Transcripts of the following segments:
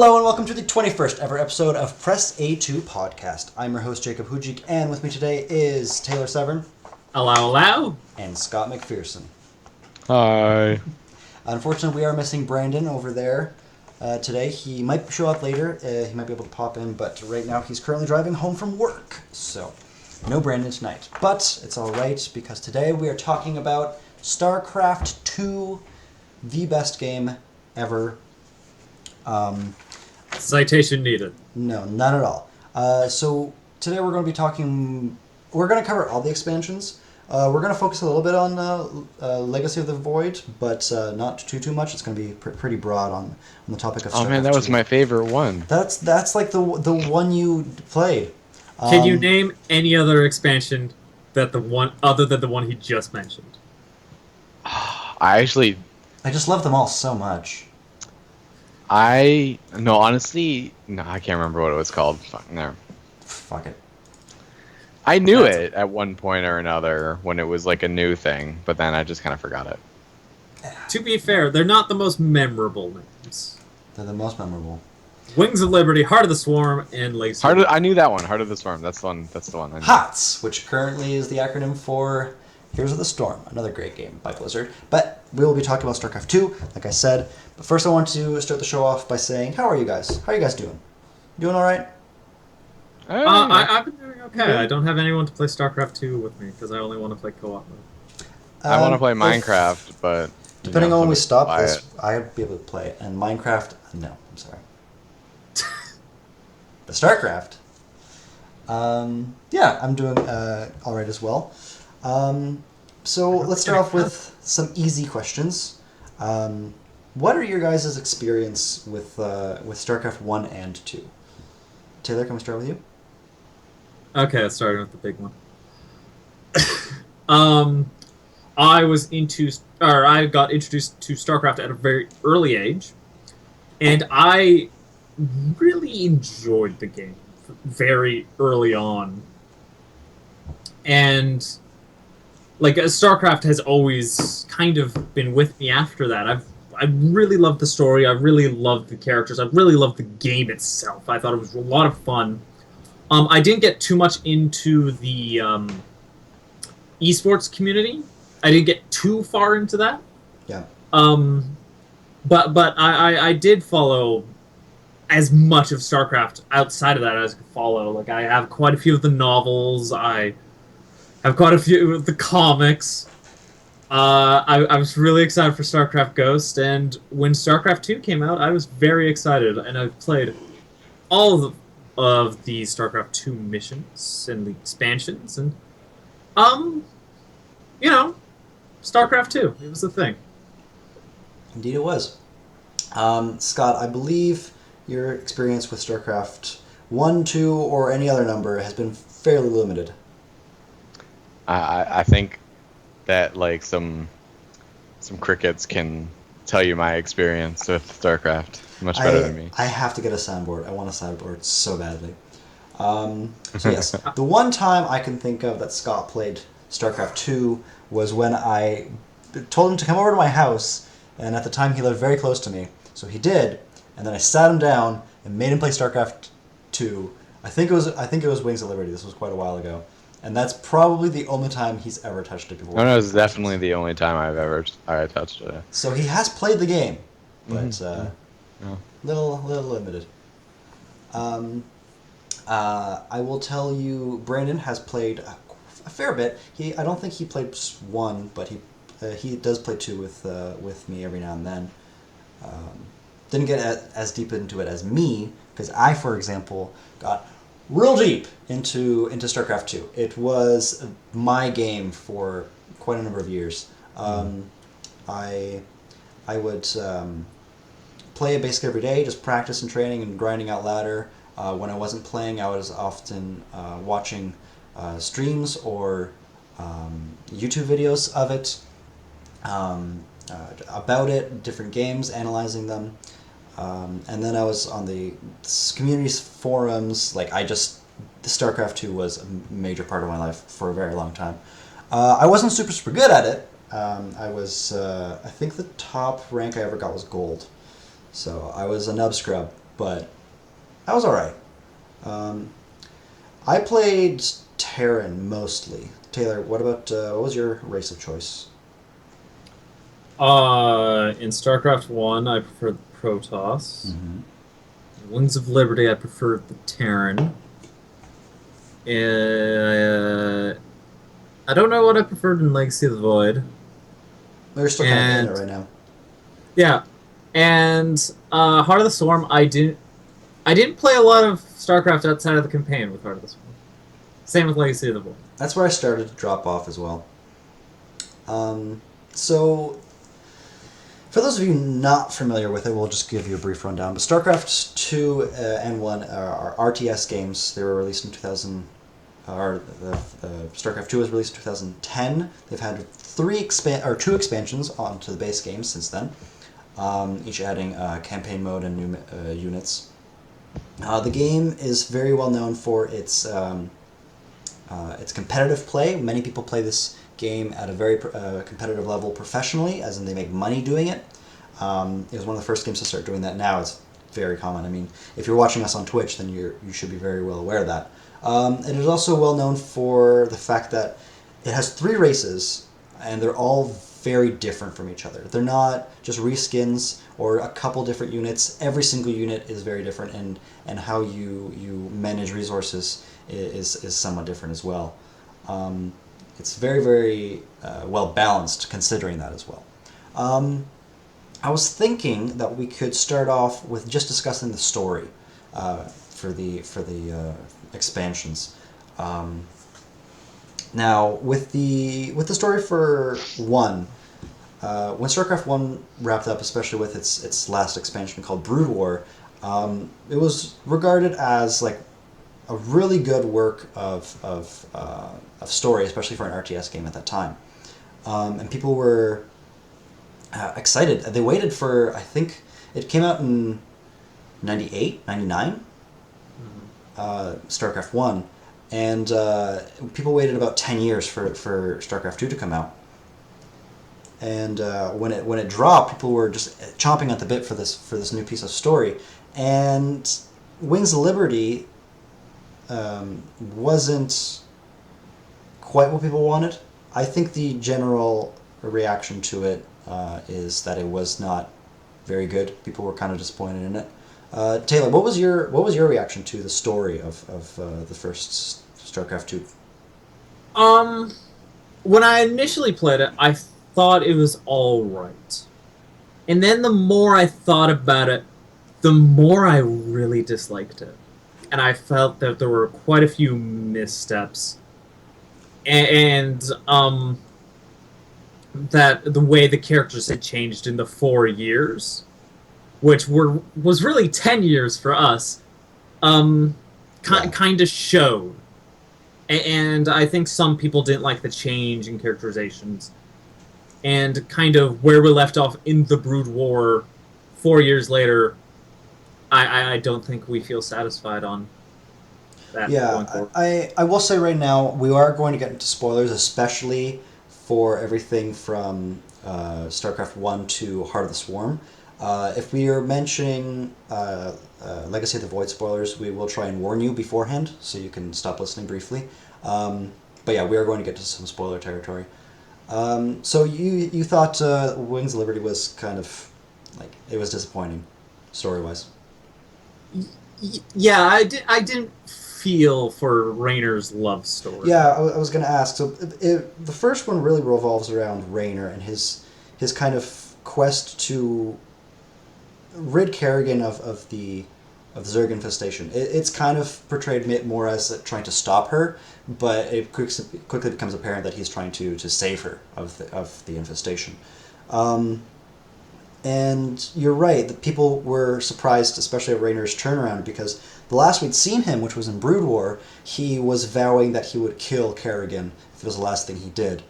Hello and welcome to the 21st ever episode of Press A2 Podcast. I'm your host Jacob Hujik, and with me today is Taylor Severn. Hello. And Scott McPherson. Hi. Unfortunately, we are missing Brandon over there today. He might show up later. He might be able to pop in, but right now he's currently driving home from work. So, no Brandon tonight. But it's alright, because today we are talking about Starcraft 2, the best game ever. Citation needed. No, not at all. So today we're going to be talking. We're going to cover all the expansions. We're going to focus a little bit on Legacy of the Void, but not too much. It's going to be pretty broad on the topic of. Oh man, that was my favorite one. That's like the one you played. Can you name any other expansion that the one other than the one he just mentioned? I just love them all so much. honestly, I can't remember what it was called. Fuck it. I knew it at one point or another when it was like a new thing, but then I just kind of forgot it. To be fair, they're not the most memorable names. They're the most memorable. Wings of Liberty, Heart of the Swarm, and Lace. I knew that one. Heart of the Storm. That's the one. I knew. HOTS, which currently is the acronym for Heroes of the Storm, another great game by Blizzard. But we will be talking about StarCraft 2, like I said. But first I want to start the show off by saying, how are you guys? How are you guys doing? Doing all right? I've been doing okay. Yeah. I don't have anyone to play StarCraft 2 with me, because I only want to play co-op mode. I want to play Minecraft, but... Depending on when we stop this, I'd be able to play it. And Minecraft, no, I'm sorry. But StarCraft, yeah, I'm doing all right as well. So let's start off with some easy questions. What are your guys' experience with StarCraft 1 and 2? Taylor, can we start with you? Okay, let's start with the big one. I got introduced to StarCraft at a very early age, and I really enjoyed the game very early on. And like StarCraft has always kind of been with me after that. I really loved the story. I really loved the characters. I really loved the game itself. I thought it was a lot of fun. I didn't get too much into the esports community. I didn't get too far into that. Yeah. But I did follow as much of StarCraft outside of that as I could follow. Like, I have quite a few of the novels. I have quite a few of the comics. I was really excited for StarCraft Ghost, and when StarCraft 2 came out, I was very excited, and I've played all of the StarCraft 2 missions and the expansions, and, StarCraft 2, it was a thing. Indeed it was. Scott, I believe your experience with StarCraft 1, 2, or any other number has been fairly limited. I think that like some crickets can tell you my experience with StarCraft much better than me. I have to get a soundboard. I want a soundboard so badly. So yes, the one time I can think of that Scott played StarCraft 2 was when I told him to come over to my house, and at the time he lived very close to me, so he did, and then I sat him down and made him play StarCraft 2. I think it was Wings of Liberty. This was quite a while ago. And that's probably the only time he's ever touched it before. No, it's definitely the only time I touched it. So he has played the game, but little limited. I will tell you, Brandon has played a fair bit. I don't think he played 1, but he does play 2 with me every now and then. Didn't get as deep into it as me, because I, for example, got real deep into StarCraft 2. It was my game for quite a number of years. I would play it basically every day, just practice and training and grinding out ladder. When I wasn't playing, I was often watching streams or YouTube videos of it, about it, different games, analyzing them. And then I was on the community's forums. StarCraft 2 was a major part of my life for a very long time. I wasn't super good at it. I think the top rank I ever got was gold. So I was a nub scrub but I was all right. Um, I played Terran mostly. Taylor, what was your race of choice? In StarCraft 1, I preferred the Protoss. Mm-hmm. In Wings of Liberty, I preferred the Terran. I don't know what I preferred in Legacy of the Void. We're still kind of getting it And right now. yeah, and Heart of the Swarm, I didn't play a lot of StarCraft outside of the campaign with Heart of the Swarm. Same with Legacy of the Void. That's where I started to drop off as well. So, for those of you not familiar with it, we'll just give you a brief rundown. But StarCraft 2 and 1 are RTS games. They were released in 2000. StarCraft 2 was released in 2010. They've had two expansions onto the base game since then, each adding campaign mode and new units. The game is very well known for its competitive play. Many people play this game at a very competitive level professionally, as in they make money doing it. It was one of the first games to start doing that. Now it's very common. I mean, if you're watching us on Twitch, then you should be very well aware of that. It is also well known for the fact that it has 3 races, and they're all very different from each other. They're not just reskins or a couple different units. Every single unit is very different, and how you manage resources is somewhat different as well. It's very, very well balanced considering that as well. I was thinking that we could start off with just discussing the story for the expansions. Now, with the story for 1, when StarCraft 1 wrapped up, especially with its last expansion called Brood War, it was regarded as like a really good work of story, especially for an RTS game at that time. And people were excited. They waited for, I think, it came out in 98, 99, StarCraft 1, and people waited about 10 years for StarCraft 2 to come out. And when it dropped, people were just chomping at the bit for this new piece of story. And Wings of Liberty wasn't quite what people wanted. I think the general reaction to it is that it was not very good. People were kind of disappointed in it. Taylor, what was your reaction to the story of the first StarCraft 2? When I initially played it, I thought it was all right, and then the more I thought about it, the more I really disliked it, and I felt that there were quite a few missteps, and that the way the characters had changed in the 4 years, which was really 10 years for us, kind of showed. And I think some people didn't like the change in characterizations. And kind of where we left off in the Brood War 4 years later, I don't think we feel satisfied on that going forward. I will say right now, we are going to get into spoilers, especially for everything from StarCraft 1 to Heart of the Swarm. If we are mentioning Legacy of the Void spoilers, we will try and warn you beforehand, so you can stop listening briefly. But yeah, we are going to get to some spoiler territory. So you thought Wings of Liberty was kind of like, it was disappointing, story-wise. Yeah, I didn't feel for Raynor's love story. Yeah, I was going to ask. So the first one really revolves around Raynor and his kind of quest to rid Kerrigan of the Zerg infestation. It's kind of portrayed more as trying to stop her, but it quickly becomes apparent that he's trying to save her of the infestation. And you're right, the people were surprised, especially at Raynor's turnaround, because the last we'd seen him, which was in Brood War, he was vowing that he would kill Kerrigan if it was the last thing he did.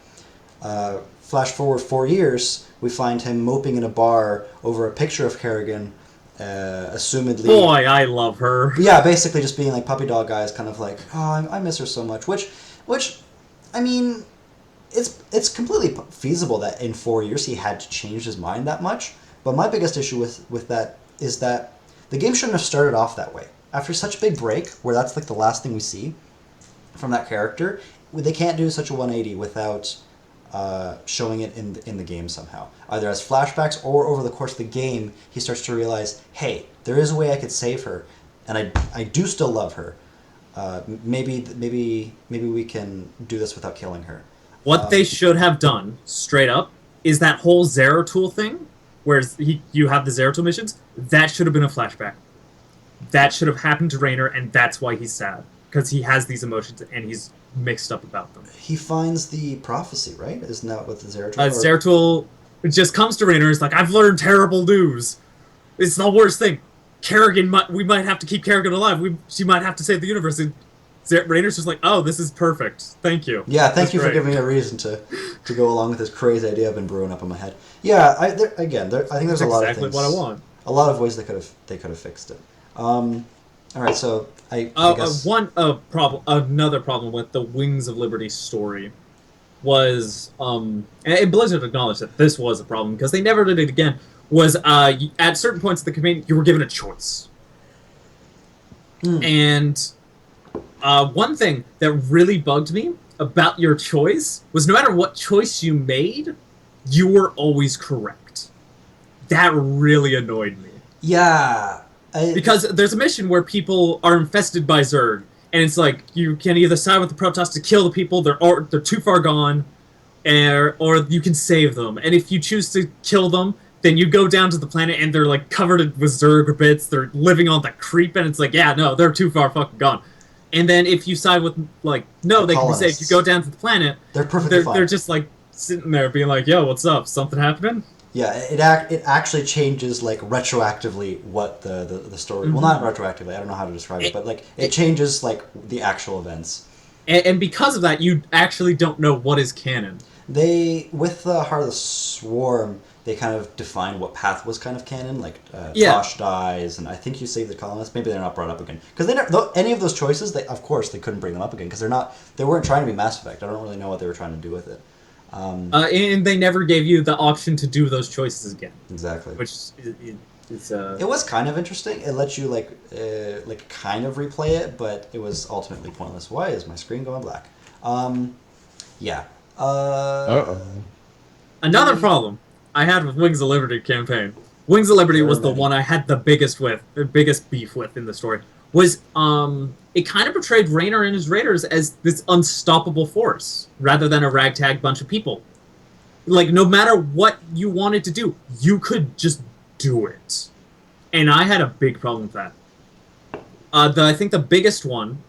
Flash forward 4 years, we find him moping in a bar over a picture of Kerrigan, assumedly... Boy, I love her. Yeah, basically just being like puppy dog eyes, kind of like, oh, I miss her so much, which, I mean, it's completely feasible that in 4 years he had to change his mind that much, but my biggest issue with that is that The game shouldn't have started off that way. After such a big break, where that's like the last thing we see from that character, they can't do such a 180 without showing it in the game somehow. Either as flashbacks or over the course of the game, he starts to realize, hey, there is a way I could save her, and I do still love her. Maybe we can do this without killing her. What they should have done, straight up, is that whole Zero Tool thing, where you have the Zero Tool missions, that should have been a flashback. That should have happened to Raynor, and that's why he's sad. Because he has these emotions, and he's mixed up about them. He finds the prophecy, right? Isn't that what the Zeratul? Zeratul just comes to Raynor, it's like, I've learned terrible news. It's the worst thing. Kerrigan, we might have to keep Kerrigan alive. She might have to save the universe. And Raynor's just like, oh, this is perfect. Thank you. Yeah, thank you for giving me a reason to go along with this crazy idea I've been brewing up in my head. Yeah, I think there's a lot of things. Exactly what I want. A lot of ways they could have fixed it. All right, so I guess another problem with the Wings of Liberty story was, and Blizzard acknowledged that this was a problem because they never did it again. Was at certain points of the campaign you were given a choice, and one thing that really bugged me about your choice was no matter what choice you made, you were always correct. That really annoyed me. Yeah. Because there's a mission where people are infested by Zerg, and it's like you can either side with the Protoss to kill the people, they're too far gone, or you can save them. And if you choose to kill them, then you go down to the planet and they're like covered with Zerg bits, they're living on the creep, and it's like, yeah, no, they're too far fucking gone. And then if you side with, like, no, they can be saved, you go down to the planet, they're perfectly fine. They're just like sitting there being like, yo, what's up? Something happening? Yeah, it actually changes like retroactively what the story. Mm-hmm. Well, not retroactively. I don't know how to describe it, but like it changes like the actual events. And because of that, you actually don't know what is canon. They with the Heart of the Swarm, they kind of defined what path was kind of canon. Like Tosh dies, and I think you save the colonists. Maybe they're not brought up again because any of those choices. Of course, they couldn't bring them up again because they weren't trying to be Mass Effect. I don't really know what they were trying to do with it. And they never gave you the option to do those choices again. Exactly. Which is It was kind of interesting. It lets you like kind of replay it, but it was ultimately pointless. Why is my screen going black? Yeah. Another problem I had with Wings of Liberty campaign. Wings of Liberty was the one I had the biggest beef with in the story. Was it kind of portrayed Raynor and his Raiders as this unstoppable force rather than a ragtag bunch of people. Like, no matter what you wanted to do, you could just do it. And I had a big problem with that. I think the biggest one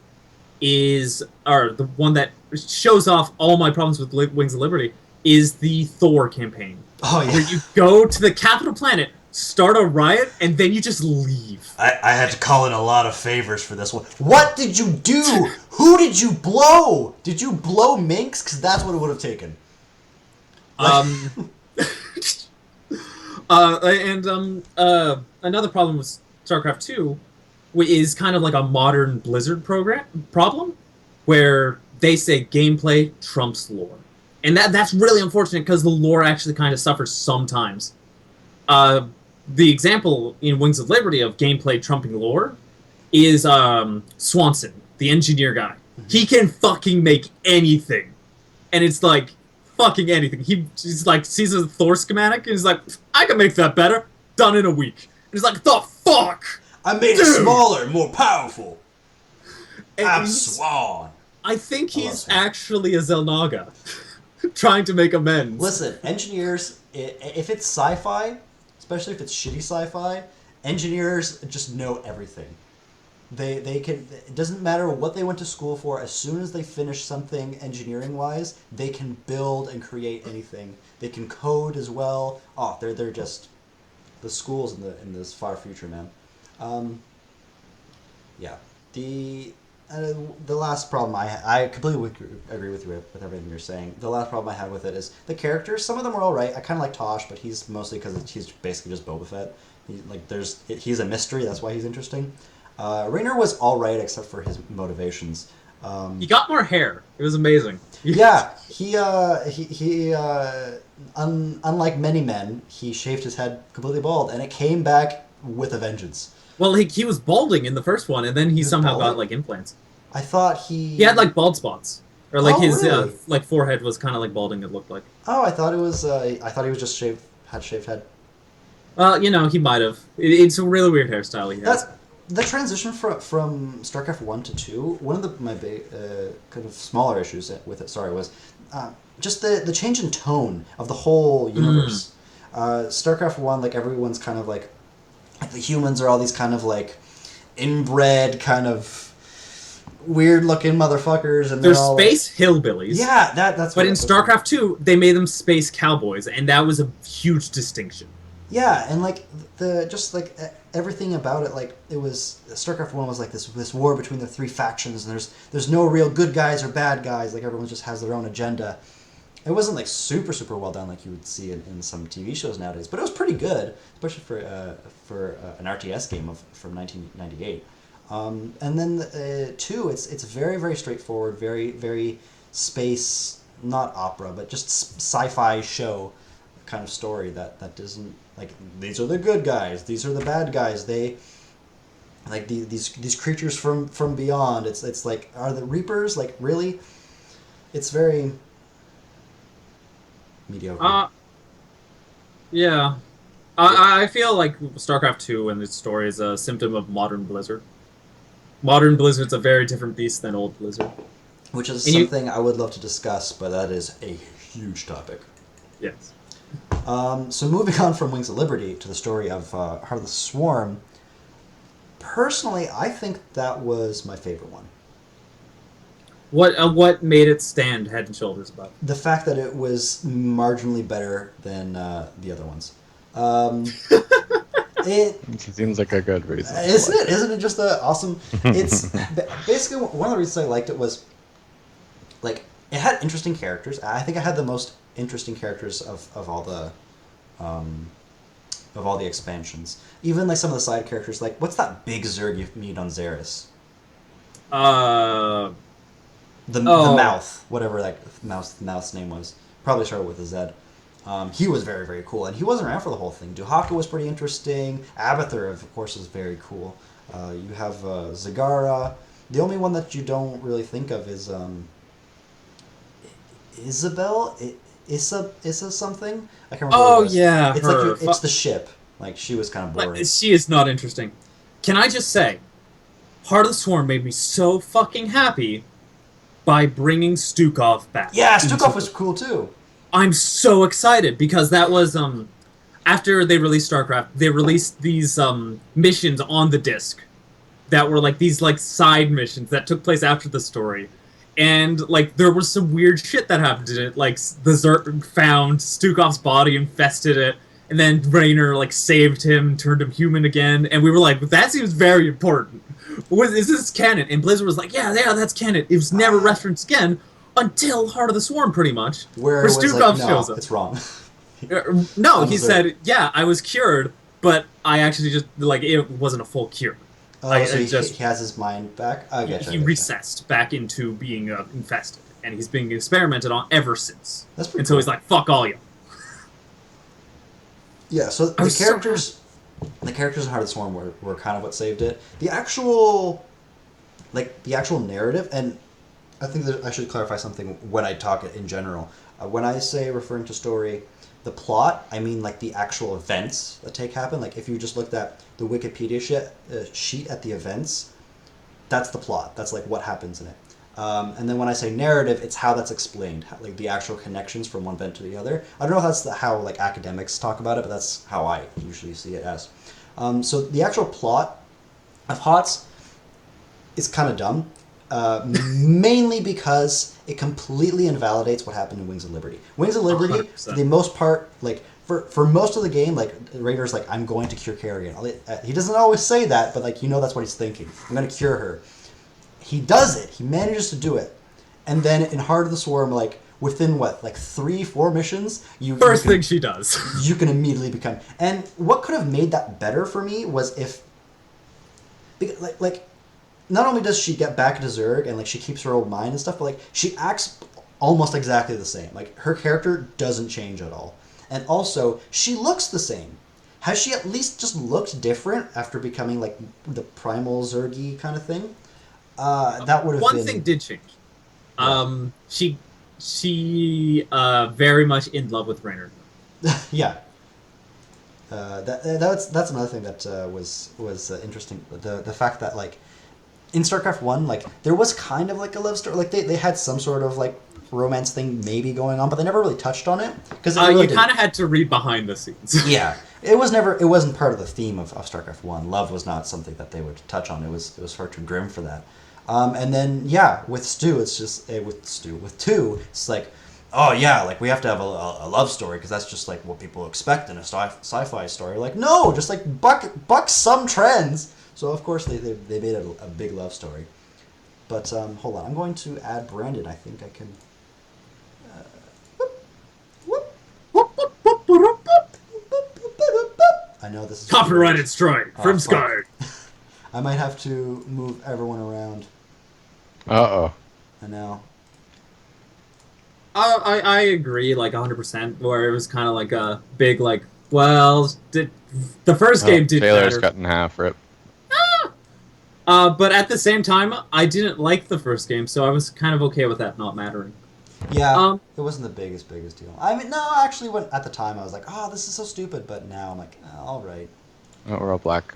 is, or the one that shows off all my problems with Wings of Liberty, is the Thor campaign. Oh, yeah. Where you go to the capital planet, start a riot, and then you just leave. I had to call in a lot of favors for this one. What did you do? Who did you blow? Did you blow Minx? Because that's what it would have taken. Another problem with StarCraft 2 is kind of like a modern Blizzard problem, where they say gameplay trumps lore. And that's really unfortunate because the lore actually kind of suffers sometimes. The example in Wings of Liberty of gameplay trumping lore is Swanson, the engineer guy. Mm-hmm. He can fucking make anything. And it's like, fucking anything. He's like, sees a Thor schematic, and he's like, I can make that better. Done in a week. And he's like, the fuck? I made it smaller, more powerful. I'm Swan. I think he's actually a Zelnaga. Trying to make amends. Listen, engineers, if it's sci-fi, especially if it's shitty sci-fi, engineers just know everything. They can. It doesn't matter what they went to school for. As soon as they finish something engineering-wise, they can build and create anything. They can code as well. Oh, they're just the schools in this far future, man. Yeah. The last problem I completely agree with you with everything you're saying. The last problem I had with it is the characters. Some of them are all right. I kind of like Tosh, but he's mostly because he's basically just Boba Fett. He's a mystery. That's why he's interesting. Raynor was all right except for his motivations. He got more hair. It was amazing. Yeah, unlike many men, he shaved his head completely bald, and it came back with a vengeance. Well, he was balding in the first one, and then he He was somehow got balding. like implants. I thought He had he. like bald spots, or like Oh, his really? like forehead was kind of like balding. It looked like. Oh, I thought it was. I thought he was just shaved. Had shaved head. He might have. It's a really weird hairstyle he has. That the transition from StarCraft 1 to 2. One of my big kind of smaller issues with it. Sorry, was just the change in tone of the whole universe. StarCraft 1, like everyone's kind of like the humans are all these kind of like inbred kind of weird looking motherfuckers, and They're they're all like, space hillbillies. yeah, that's But what in StarCraft 2, they made them space cowboys, and that was a huge distinction. yeah, and like the just like everything about it, like it was StarCraft 1 was like this war between the three factions, and there's no real good guys or bad guys, like everyone just has their own agenda. It wasn't like super well done like you would see in some TV shows nowadays, but it was pretty good, especially for an RTS game from 1998. And then 2, it's very straightforward, very space, not opera, but just sci-fi show kind of story that doesn't like these are the good guys, these are the bad guys. They like these creatures from beyond. It's like are the Reapers like really? It's very mediocre. Yeah. I feel like StarCraft 2 and its story is a symptom of modern Blizzard. Modern Blizzard's a very different beast than old Blizzard. Which is And something I would love to discuss, but that is a huge topic. Yes. So moving on from Wings of Liberty to the story of Heart of the Swarm, personally, I think that was my favorite one. What made it stand head and shoulders above? The fact that it was marginally better than the other ones. It Seems like a good reason. isn't it? Isn't it just awesome? It's basically one of the reasons I liked it was like it had interesting characters. I think it had the most interesting characters of all the expansions. Even like some of the side characters, like what's that big Zerg you meet on Xeris? Uh, The Oh. mouth, whatever that mouth's name was, probably started with a Z. He was very cool, and he wasn't around for the whole thing. Duhaka was pretty interesting. Abathur, of course, was very cool. You have Zagara. The only one that you don't really think of is Isabel. Issa something. I can't remember. Oh, what it was. yeah, It's her. like it's the ship. Like she was kind of boring. Like, she is not interesting. Can I just say, Heart of the Swarm made me so fucking happy by bringing Stukov back. Yeah, into Stukov the- was cool too. I'm so excited because that was after they released StarCraft, they released these missions on the disc that were like these like side missions that took place after the story. And like there was some weird shit that happened in it. Like the Zerg found Stukov's body, infested it, and then Raynor like saved him, turned him human again, and we were like, that seems very important. Is this canon? And Blizzard was like, yeah, that's canon. It was never referenced again until Heart of the Swarm, pretty much. Where it was Stukov like, no, shows up. it's wrong. No, I'm he sorry. said, yeah, I was cured, but I actually just, like, it wasn't a full cure. Oh, I so he just- has his mind back. I He, get you. he recessed back into being infested, and he's being experimented on ever since. That's pretty Until cool. he's like, fuck all you. Yeah, so I was so the characters in Heart of the Swarm were kind of what saved it. The actual narrative, and I think that I should clarify something when I talk in general. When I say referring to story, the plot, I mean like the actual events that happen. Like if you just looked at the Wikipedia sheet at the events, that's the plot. That's like what happens in it. And then when I say narrative, it's how that's explained, like the actual connections from one event to the other. I don't know if that's how like academics talk about it, but that's how I usually see it as. So the actual plot of HOTS is kind of dumb, mainly because it completely invalidates what happened in Wings of Liberty. Wings of Liberty, 100%. for the most part, like for most of the game, like Raider's like, I'm going to cure Carrion. He doesn't always say that, but like you know that's what he's thinking. I'm going to cure her. He does it. He manages to do it. And then in Heart of the Swarm, like within what, like 3-4 missions, First thing she does. you can immediately become. And what could have made that better for me was if, like, not only does she get back into Zerg and like she keeps her old mind and stuff, but like she acts almost exactly the same. Like her character doesn't change at all, and also she looks the same. has she at least just looked different after becoming like the primal Zergy kind of thing? That would have One been thing did change. what? She very much in love with Raynor. Yeah. That's another thing that was interesting. The fact that like in StarCraft One, like there was kind of like a love story. Like they had some sort of like romance thing maybe going on, but they never really touched on it because it really You didn't. kind of had to read behind the scenes. Yeah, it wasn't part of the theme of StarCraft One. Love was not something that they would touch on. It was far too grim for that. And then yeah, with Stu, it's just with two, it's like, oh yeah, like we have to have a love story because that's just like what people expect in a sci-fi story. Like no, just like buck some trends. So of course they made it a big love story. But hold on, I'm going to add Brandon. I think I can. Whoop, I know this is Copyrighted strike Oh, from fuck. Sky. I might have to move everyone around. Uh-oh. I know. I agree, like 100%. Where it was kind of like a big like, well, the first Oh, game did Taylor's matter. cut in half. Rip. But at the same time, I didn't like the first game, so I was kind of okay with that not mattering. Yeah, Um, it wasn't the biggest deal. I mean, no, actually, when at the time I was like, oh, this is so stupid. But now I'm like, oh, all right. Oh, we're all black.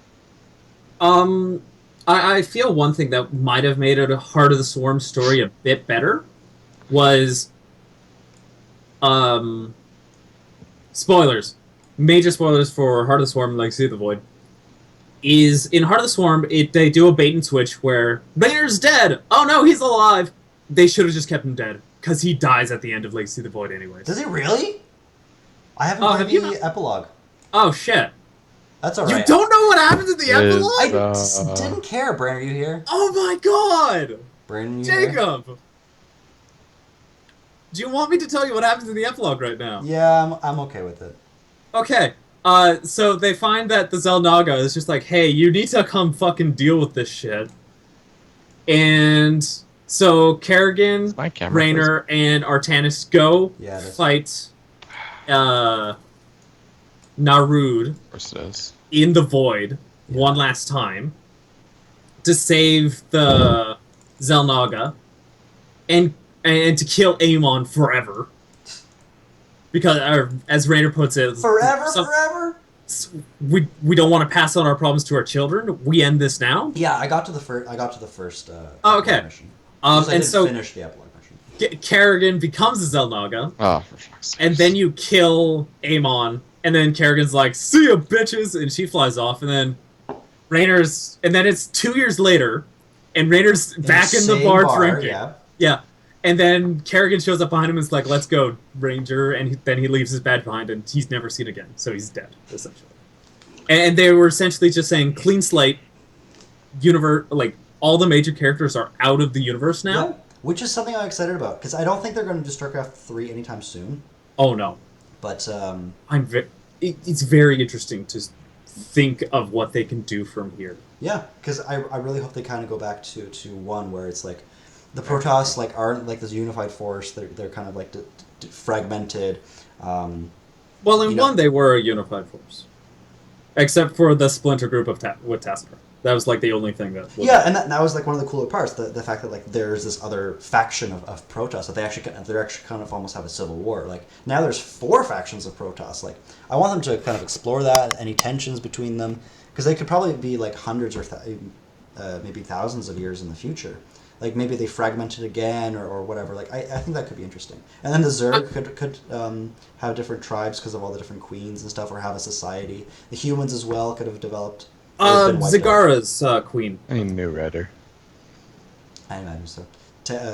um, I feel one thing that might have made it a Heart of the Swarm story a bit better was, um, spoilers, major spoilers for Heart of the Swarm, Legacy of the Void. Is in Heart of the Swarm, they do a bait and switch where Raynor's dead. Oh no, he's alive. They should have just kept him dead because he dies at the end of Legacy of the Void, anyways. Does he really? I haven't Oh, played have you the not? epilogue. Oh shit! That's all You right. don't know what happens in the Is, epilogue? I didn't care. Brandon, are you here? Oh my god, Brandon, you here? Jacob! Do you want me to tell you what happens in the epilogue right now? Yeah, I'm okay with it. Okay. So they find that the Zelnaga is just like, hey, you need to come fucking deal with this shit. And so Kerrigan, is my camera Raynor, and Artanis go Yeah, it is. fight Narud of course it is. in the Void one last time to save the Zelnaga and to kill Amon forever. Because, as Raynor puts it, Forever. we don't want to pass on our problems to our children. We end this now. Yeah, I got to the first. Oh, okay. Mission. And I didn't so finish the epilogue mission. Kerrigan becomes a Zelnaga, Oh, for fuck's sake. and then you kill Amon, and then Kerrigan's like, "See ya, bitches," and she flies off, and then and then it's 2 years later, and Raynor's back in the Same bar drinking. Yeah. And then Kerrigan shows up behind him and is like, "Let's go, Ranger," and then he leaves his badge behind, and he's never seen again, so he's dead, essentially. And they were essentially just saying, clean slate, universe, like, all the major characters are out of the universe now. Yeah. Which is something I'm excited about because I don't think they're going to do StarCraft 3 anytime soon. Oh, no. But It's very interesting to think of what they can do from here. yeah, because I really hope they kind of go back to one where it's like the Protoss like aren't like this unified force. They're kind of like fragmented. Well, in You know- one, they were a unified force. Except for the splinter group of with Taskar. That was like the only thing that was... Yeah, and that was like one of the cooler parts. The fact that like there's this other faction of Protoss that they're actually kind of almost have a civil war. Like now there's 4 factions of Protoss. Like I want them to kind of explore that, any tensions between them, because they could probably be like hundreds or maybe thousands of years in the future. Like maybe they fragmented again or whatever. Like I think that could be interesting. And then the Zerg could have different tribes because of all the different queens and stuff, or have a society. The humans as well could have developed. Zagara's queen. I knew Redder. I imagine so.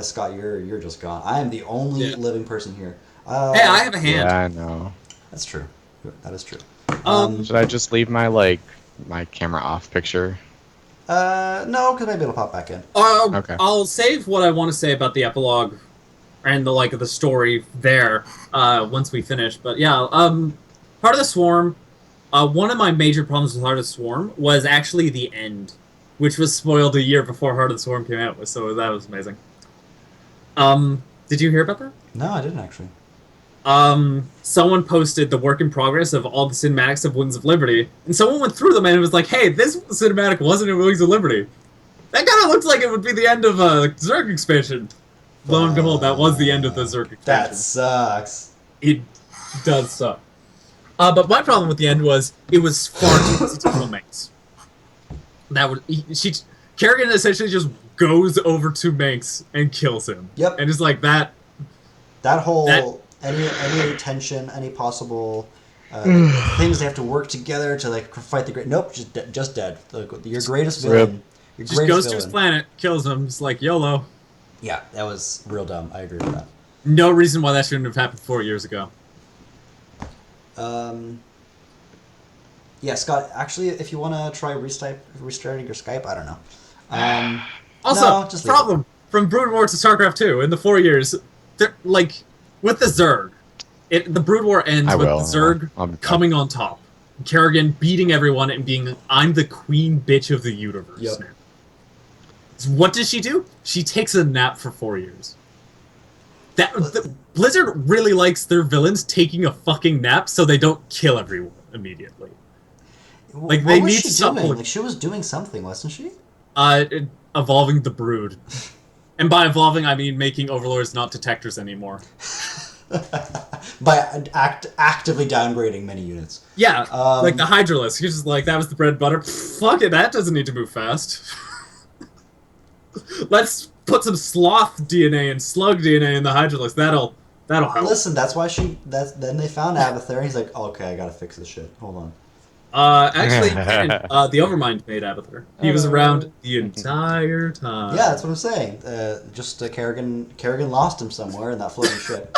Scott, you're just gone. I am the only living person here. Hey, I have a hand. Yeah, I know. That's true. That is true. Should I just leave my my camera off picture? No, because maybe it'll pop back in. Okay. I'll save what I want to say about the epilogue and the story there once we finish. But yeah, Heart of the Swarm. One of my major problems with Heart of the Swarm was actually the end, which was spoiled a year before Heart of the Swarm came out. So that was amazing. Did you hear about that? No, I didn't actually. Someone posted the work in progress of all the cinematics of Wings of Liberty, and someone went through them and it was like, hey, this cinematic wasn't in Wings of Liberty. That kind of looks like it would be the end of a Zerg expansion. Lo and behold, that was the end of the Zerg That expansion. sucks. It does suck. But my problem with the end was it was far too easy to kill Manx. Kerrigan essentially just goes over to Manx and kills him. Yep. And it's like that. That whole That- any tension, any possible things they have to work together to like fight the great. Nope, just dead. Like, your greatest villain. Your Just greatest goes to his villain. planet, kills him. It's like YOLO. Yeah, that was real dumb. I agree with that. No reason why that shouldn't have happened 4 years ago. Yeah, Scott. Actually, if you want to try restarting your Skype, I don't know. Also, no, just leave problem from Brood War to Starcraft 2 in the 4 years, like with the Zerg, the Brood War ends I with will. the Zerg I'll- coming on top, Kerrigan beating everyone and being I'm the queen bitch of the universe. Yep. Now. So what does she do? She takes a nap for 4 years. Blizzard really likes their villains taking a fucking nap so they don't kill everyone immediately. Like, What they was need she to stop doing? pulling- Like she was doing something, wasn't she? Evolving the Brood. And by evolving, I mean making overlords not detectors anymore. By actively downgrading many units. Yeah, Um, like the Hydralisk. He's just like, that was the bread and butter. Fuck it, that doesn't need to move fast. Let's put some sloth DNA and slug DNA in the Hydralisk. That'll help. Listen, that's why then they found Abathur, and he's like, okay, I gotta fix this shit. Hold on. Actually, the Overmind made Abathur. He was around the entire time. Yeah, that's what I'm saying. Just Kerrigan lost him somewhere in that floating ship.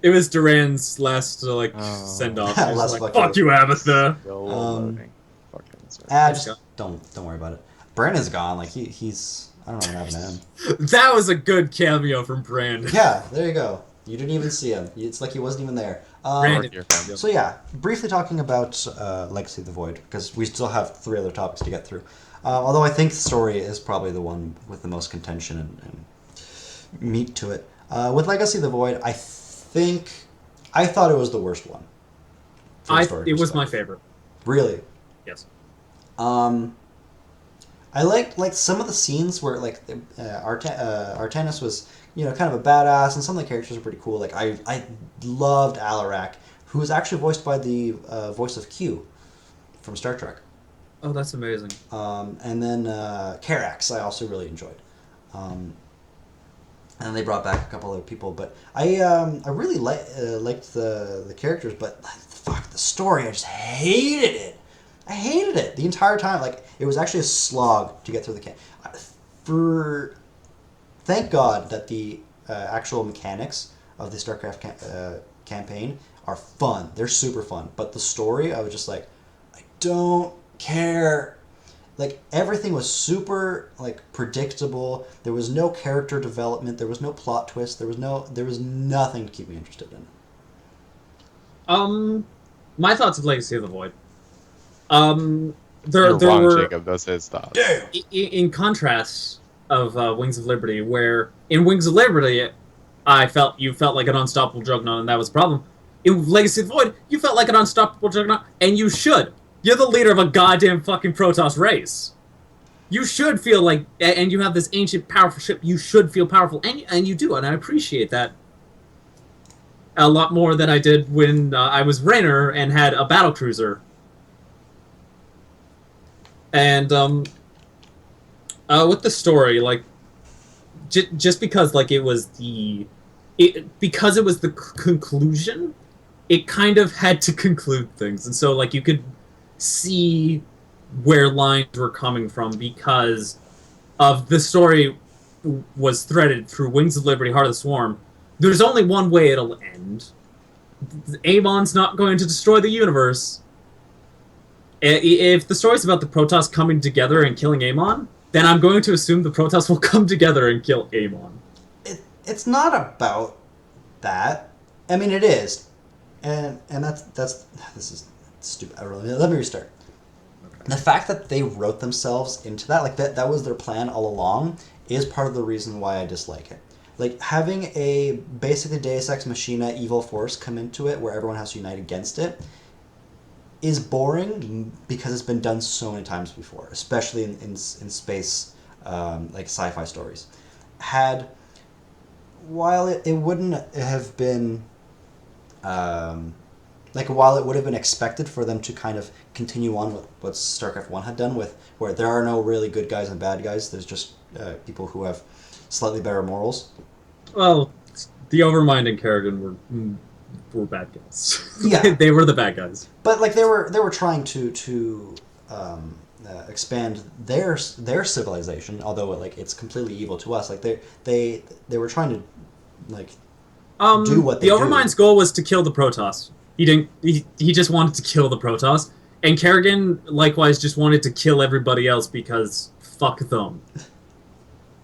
It was Duran's last Oh. send off. Last Last like, fucking- fuck you, Abathur. Still Um, loading. Fucking sorry. Just don't worry about it. Brandon's gone. Like he's I don't know what happened to him. That was a good cameo from Brand. Yeah, there you go. You didn't even see him. It's like he wasn't even there. Brandon. Your friend. So yeah, briefly talking about Legacy of the Void, because we still have 3 other topics to get through. Although I think the story is probably the one with the most contention and meat to it. With Legacy of the Void, I thought it was the worst one. from a story It was my perspective. favorite. Really? Yes. I liked some of the scenes where like Artanis was kind of a badass, and some of the characters are pretty cool. Like I loved Alarak, who was actually voiced by the voice of Q from Star Trek. Oh, that's amazing. And then Karax I also really enjoyed. And then they brought back a couple other people, but I really liked the characters, but fuck the story, I just hated it. I hated it the entire time. Like it was actually a slog to get through the Thank God that the actual mechanics of the Starcraft campaign are fun. They're super fun, but the story, I was just like, I don't care. Like everything was super like predictable. There was no character development. There was no plot twist. There was nothing to keep me interested in. My thoughts of Legacy of the Void. You're There wrong, were Jacob. Those his thoughts. Damn. in contrast of Wings of Liberty, where in Wings of Liberty, you felt like an unstoppable juggernaut, and that was a problem. In Legacy of the Void, you felt like an unstoppable juggernaut, and you should. You're the leader of a goddamn fucking Protoss race. You should feel like, and you have this ancient, powerful ship. You should feel powerful, and you do, and I appreciate that a lot more than I did when I was Raynor and had a battle cruiser. And with the story, like, just because like because it was the conclusion, it kind of had to conclude things, and so like you could see where lines were coming from because of the story was threaded through Wings of Liberty, Heart of the Swarm. There's only one way it'll end. Amon's not going to destroy the universe. If the story's about the Protoss coming together and killing Amon, then I'm going to assume the Protoss will come together and kill Amon. It's not about that. I mean, it is, and that's this is stupid. Let me restart. Okay. The fact that they wrote themselves into that, like that was their plan all along, is part of the reason why I dislike it. Like having a basically Deus Ex Machina evil force come into it where everyone has to unite against it is boring because it's been done so many times before, especially in space, like sci-fi stories. Had while it wouldn't have been like while it would have been expected for them to kind of continue on with what StarCraft One had done, with where there are no really good guys and bad guys. There's just people who have slightly better morals. Well, the Overmind and Kerrigan were bad guys. Yeah. They were the bad guys. But like they were trying to expand their civilization, although like it's completely evil to us. Like they were trying to like do what they The do. Overmind's goal was to kill the Protoss. He didn't. He just wanted to kill the Protoss, and Kerrigan likewise just wanted to kill everybody else because fuck them.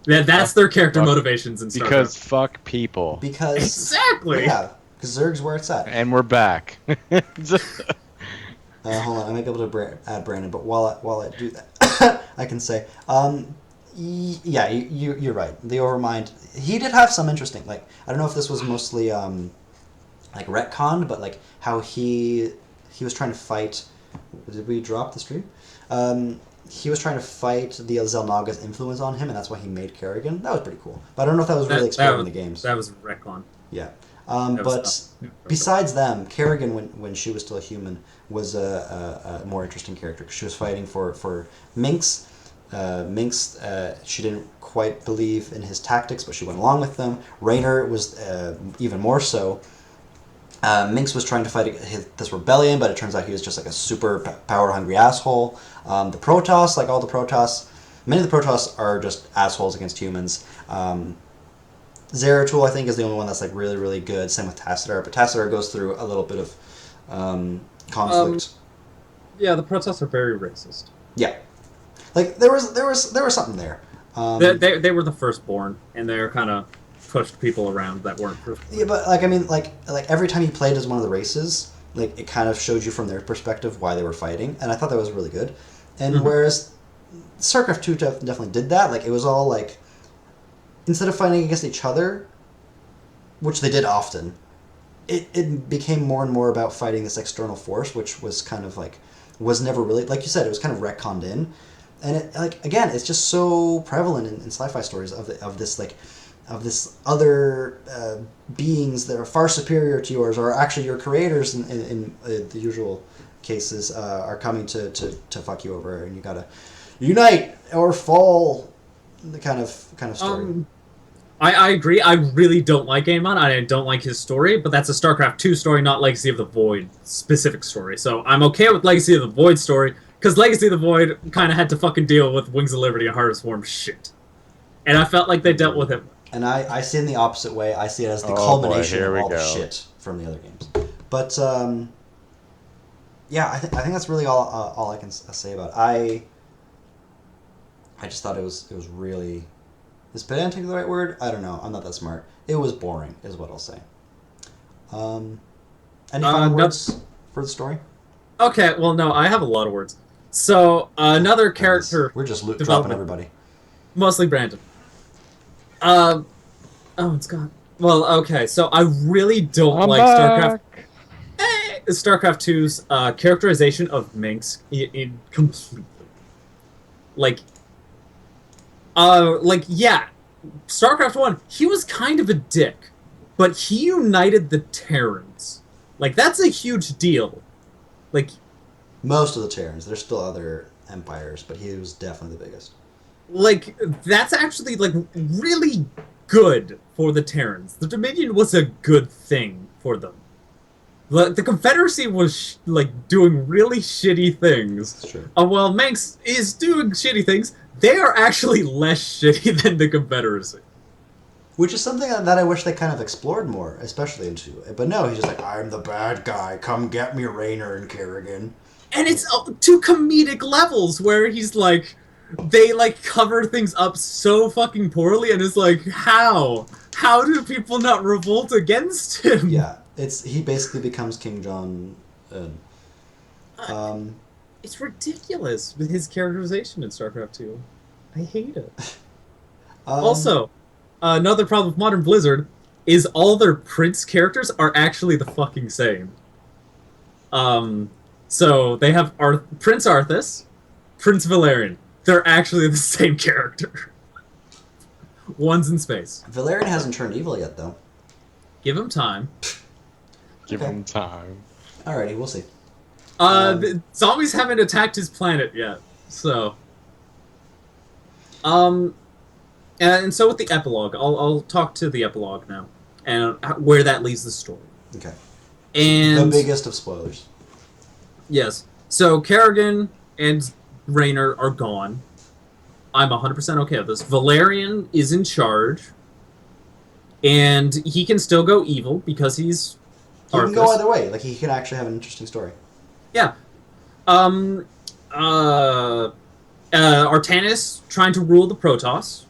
That's their character motivations in StarCraft. Because fuck people. Because exactly. Yeah, because Zerg's where it's at. And we're back. Hold on, I might be able to add Brandon, but while I do that, I can say, yeah, you're right. The Overmind, he did have some interesting, like, I don't know if this was mostly like retconned, but like how he was trying to fight. Did we drop the stream? He was trying to fight the Zelnaga's influence on him, and that's why he made Kerrigan. That was pretty cool. But I don't know if that was really explored in the games. That was retcon. Yeah. But besides them, Kerrigan, when she was still a human, was a more interesting character because she was fighting for Minx. Minx, she didn't quite believe in his tactics, but she went along with them. Raynor was even more so. Minx was trying to fight this rebellion, but it turns out he was just like a super power-hungry asshole. The Protoss, like all the Protoss, many of the Protoss are just assholes against humans. Zeratul, I think, is the only one that's like really, really good. Same with Tassadar, but Tassadar goes through a little bit of conflict. Yeah, the Protoss are very racist. Yeah, like there was something there. They were the firstborn, and they're kind of pushed people around that weren't firstborn. Yeah, but like I mean, like every time you played as one of the races, like it kind of showed you from their perspective why they were fighting, and I thought that was really good. And whereas StarCraft 2 definitely did that, like it was all like, instead of fighting against each other, which they did often, it became more and more about fighting this external force, which was kind of like, was never really, like you said, it was kind of retconned in. And it, like, again, it's just so prevalent in sci-fi stories of this other beings that are far superior to yours, or actually your creators in the usual cases, are coming to fuck you over, and you gotta unite or fall, the kind of story. I agree. I really don't like Aemon. I don't like his story, but that's a StarCraft 2 story, not Legacy of the Void specific story. So I'm okay with Legacy of the Void story, because Legacy of the Void kind of had to fucking deal with Wings of Liberty and Heart of Swarm shit. And I felt like they dealt with it. And I see it in the opposite way. I see it as the culmination of all the shit from the other games. But, yeah, I think that's really all I can say about it. I just thought it was really... Is pedantic the right word? I don't know. I'm not that smart. It was boring, is what I'll say. Any final words for the story? Okay, well, no, I have a lot of words. So, another character... We're just dropping everybody. Mostly Brandon. Oh, it's gone. Well, okay, so I really don't like StarCraft... StarCraft 2's characterization of Minx in completely. Yeah, StarCraft 1, he was kind of a dick, but he united the Terrans. Like, that's a huge deal. Like, most of the Terrans. There's still other empires, but he was definitely the biggest. Like, that's actually, like, really good for the Terrans. The Dominion was a good thing for them. The Confederacy was, doing really shitty things. That's true. While Manx is doing shitty things, they are actually less shitty than the Confederacy. Which is something that I wish they kind of explored more, especially in 2. But no, he's just like, I'm the bad guy. Come get me, Raynor and Kerrigan. And it's to comedic levels where he's like... They, cover things up so fucking poorly, and it's like, how? How do people not revolt against him? Yeah, he basically becomes King John. It's ridiculous with his characterization in StarCraft 2. I hate it. Also, another problem with modern Blizzard is all their Prince characters are actually the fucking same. Um, so they have Prince Arthas, Prince Valerian. They're actually the same character. One's in space. Valerian hasn't turned evil yet, though. Give him time. Give Okay. him time. Alrighty, we'll see. The zombies haven't attacked his planet yet, so. And so with the epilogue, I'll talk to the epilogue now, and where that leads the story. Okay. And the biggest of spoilers. yes, so Kerrigan and Raynor are gone. I'm 100% okay with this. Valerian is in charge, and he can still go evil because he's He can Arthas. go either way. Like, he can actually have an interesting story. Yeah. Artanis trying to rule the Protoss.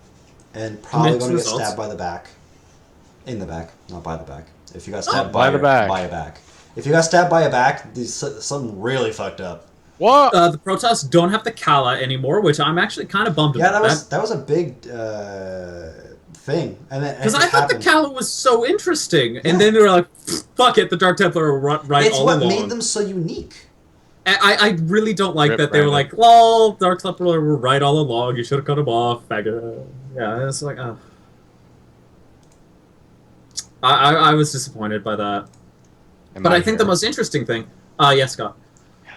And probably Mixed going to get results. stabbed by the back. In the back, not by the back. If you got stabbed by the back. By a back. If you got stabbed by a back, something really fucked up. What? The Protoss don't have the Kala anymore, which I'm actually kind of bummed Yeah, about. that was a big thing. And then Because it I thought happened. the Kala was so interesting, Yeah. and then they were like, "Fuck it, the Dark Templar were right It's all what along." made them so unique. I really don't like Rip that they were Brandon. like, "Lol, Dark Templar were right all along. You should have cut them off." Yeah, it's like, oh. I was disappointed by that. Am But I think the here? most interesting thing, yes, Scott,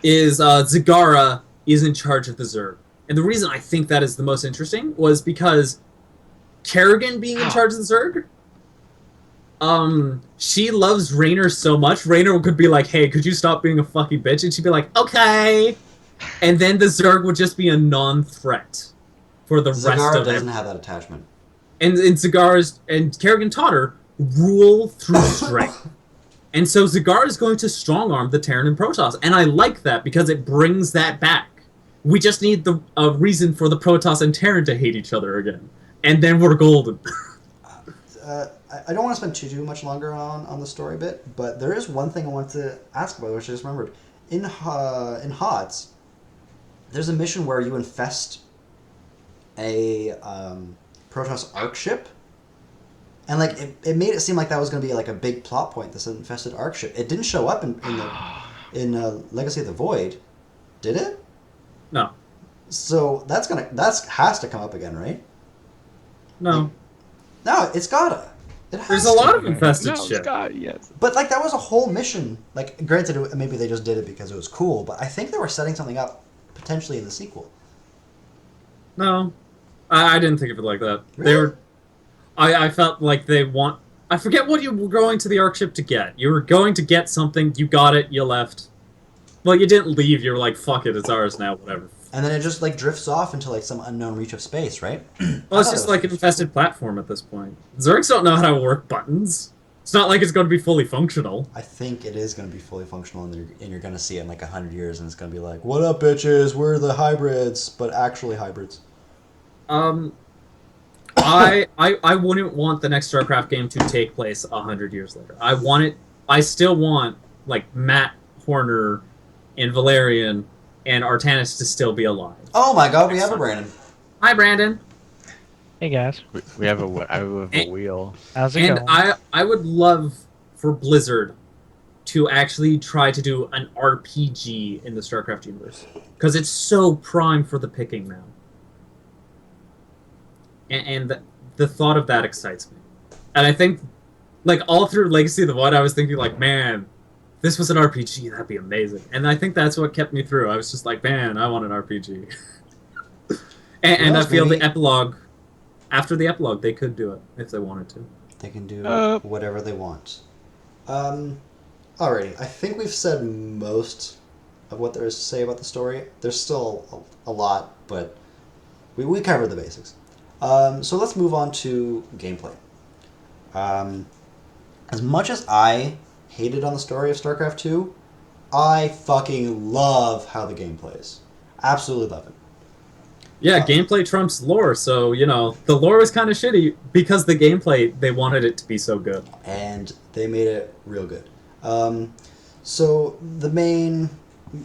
is Zagara is in charge of the Zerg. And the reason I think that is the most interesting was because Kerrigan being in charge of the Zerg, she loves Raynor so much. Raynor could be like, "Hey, could you stop being a fucking bitch?" And she'd be like, "Okay." And then the Zerg would just be a non-threat for the rest Zagara of doesn't it. have that attachment. And Zagara's and Kerrigan taught her rule through strength. And so Zagar is going to strong-arm the Terran and Protoss, and I like that because it brings that back. We just need a reason for the Protoss and Terran to hate each other again, and then we're golden. I don't want to spend too much longer on the story bit, but there is one thing I want to ask about, which I just remembered. In HOTS, there's a mission where you infest a Protoss Arc ship, and like it made it seem like that was going to be like a big plot point. This infested Arc ship. It didn't show up in Legacy of the Void, did it? No, So that's has to come up again, right? no. No, it's gotta. It has There's a to. lot of infested No, shit. Scott, yes. But like that was a whole mission. Like, granted, maybe they just did it because it was cool, but I think they were setting something up potentially in the sequel. No, I didn't think of it like that. They Really? were. I felt like they want. I forget what you were going to the Arc ship to get. You were going to get something. You got it. You left. Well, you didn't leave. You were like, "Fuck it, it's ours now." Whatever. And then it just like drifts off into like some unknown reach of space, right? Well, it's just like an infested platform at this point. Zergs don't know how to work buttons. It's not like it's going to be fully functional. I think it is going to be fully functional, and you're going to see it in like 100 years, and it's going to be like, "What up, bitches? We're the hybrids, but actually hybrids." I wouldn't want the next StarCraft game to take place 100 years later. I still want like Matt Horner and Valerian and Artanis to still be alive. Oh my God, we have a Brandon. Hi, Brandon. Hey guys, We have a wheel. how's it And going? I would love for Blizzard to actually try to do an RPG in the StarCraft universe because it's so prime for the picking now. And the thought of that excites me. And I think, like, all through Legacy of the Void, I was thinking, like, man, this was an RPG, that'd be amazing. And I think that's what kept me through. I was just like, man, I want an RPG. and I else, feel maybe- the epilogue, after the epilogue, they could do it if they wanted to. They can do Uh. whatever they want. Alrighty, I think we've said most of what there is to say about the story. There's still a lot, but we covered the basics. So let's move on to gameplay. As much as I hated on the story of StarCraft 2, I fucking love how the game plays. Absolutely love it. Yeah, gameplay trumps lore, so, you know, the lore was kind of shitty because the gameplay, they wanted it to be so good. And they made it real good. So the main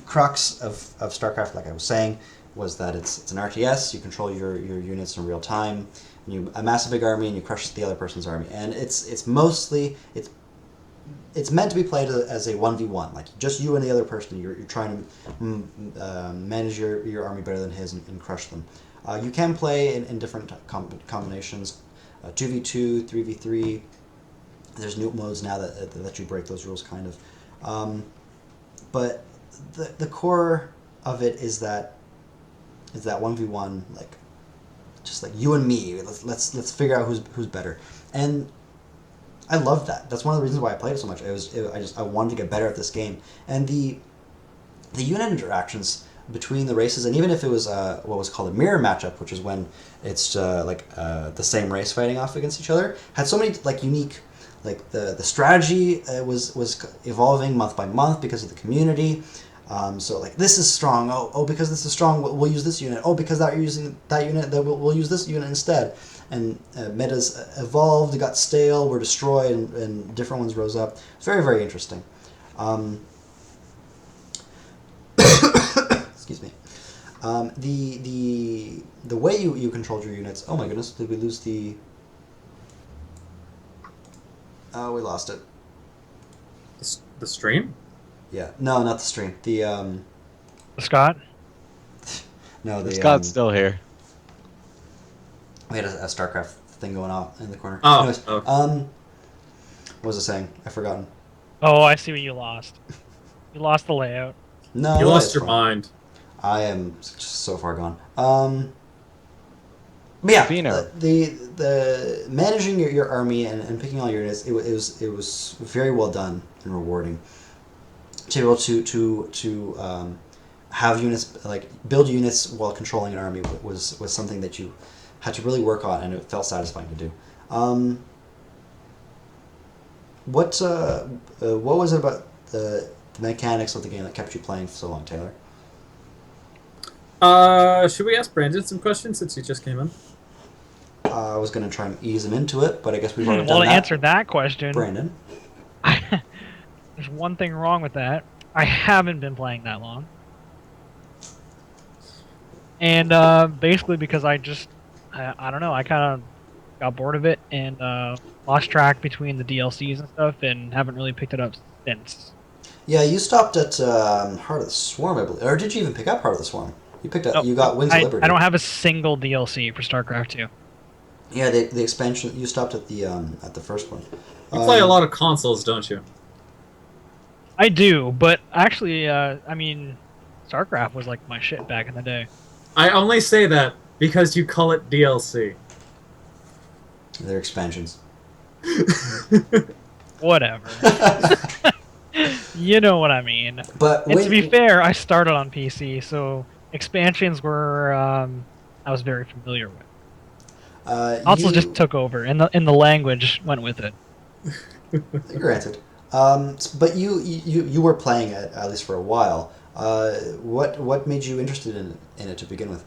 crux of StarCraft, like I was saying, was that it's an RTS. You control your units in real time. you amass a big army and you crush the other person's army, and it's mostly it's meant to be played as a 1v1, like just you and the other person. You're trying to manage your army better than his and crush them. You can play in different combinations, 2v2, 3v3. There's new modes now that let you break those rules, kind of. But the core of it is that 1v1, like just like you and me. Let's figure out who's better. And I love that. That's one of the reasons why I played it so much. I wanted to get better at this game, and the unit interactions between the races, and even if it was what was called a mirror matchup, which is when it's the same race fighting off against each other, had so many like unique, like the strategy was evolving month by month because of the community. So like this is strong. Oh, because this is strong, we'll use this unit. Oh, because that you're using that unit, we'll use this unit instead. And metas evolved, got stale, were destroyed, and different ones rose up. It's very, very interesting. Excuse me. The way you controlled your units. Oh my goodness, did we lose the? Oh, we lost it. The stream? Yeah. No, not the stream. The Scott? No, the Scott's still here. We had a Starcraft thing going on in the corner. Oh, Anyways, okay. what was I saying? I've forgotten. Oh, I see what you lost. You lost the layout. No, You lost it's your fine. mind. I am just so far gone. But yeah, Fino. the managing your army and picking all your units, it was very well done and rewarding. To be able to have units, like build units while controlling an army was something that you had to really work on, and it felt satisfying to do. What was it about the mechanics of the game that kept you playing for so long, Taylor? Should we ask Brandon some questions since he just came in? I was going to try and ease him into it, but I guess we've already Well, done to that. answer that question, Brandon. there's one thing wrong with that. I haven't been playing that long. And basically because I don't know, I kind of got bored of it and lost track between the DLCs and stuff and haven't really picked it up since. Yeah, you stopped at Heart of the Swarm, I believe. Or did you even pick up Heart of the Swarm? You picked up. No, You got Wings of Liberty. I don't have a single DLC for StarCraft 2. Yeah, the expansion. You stopped at the first one. You play a lot of consoles, don't you? I do, but actually, I mean, StarCraft was like my shit back in the day. I only say that because you call it DLC. They're expansions. Whatever. You know what I mean. But And to be fair, I started on PC, so expansions were I was very familiar with. Also, just took over, and the language went with it. Granted. But you were playing it at least for a while. What made you interested in it to begin with?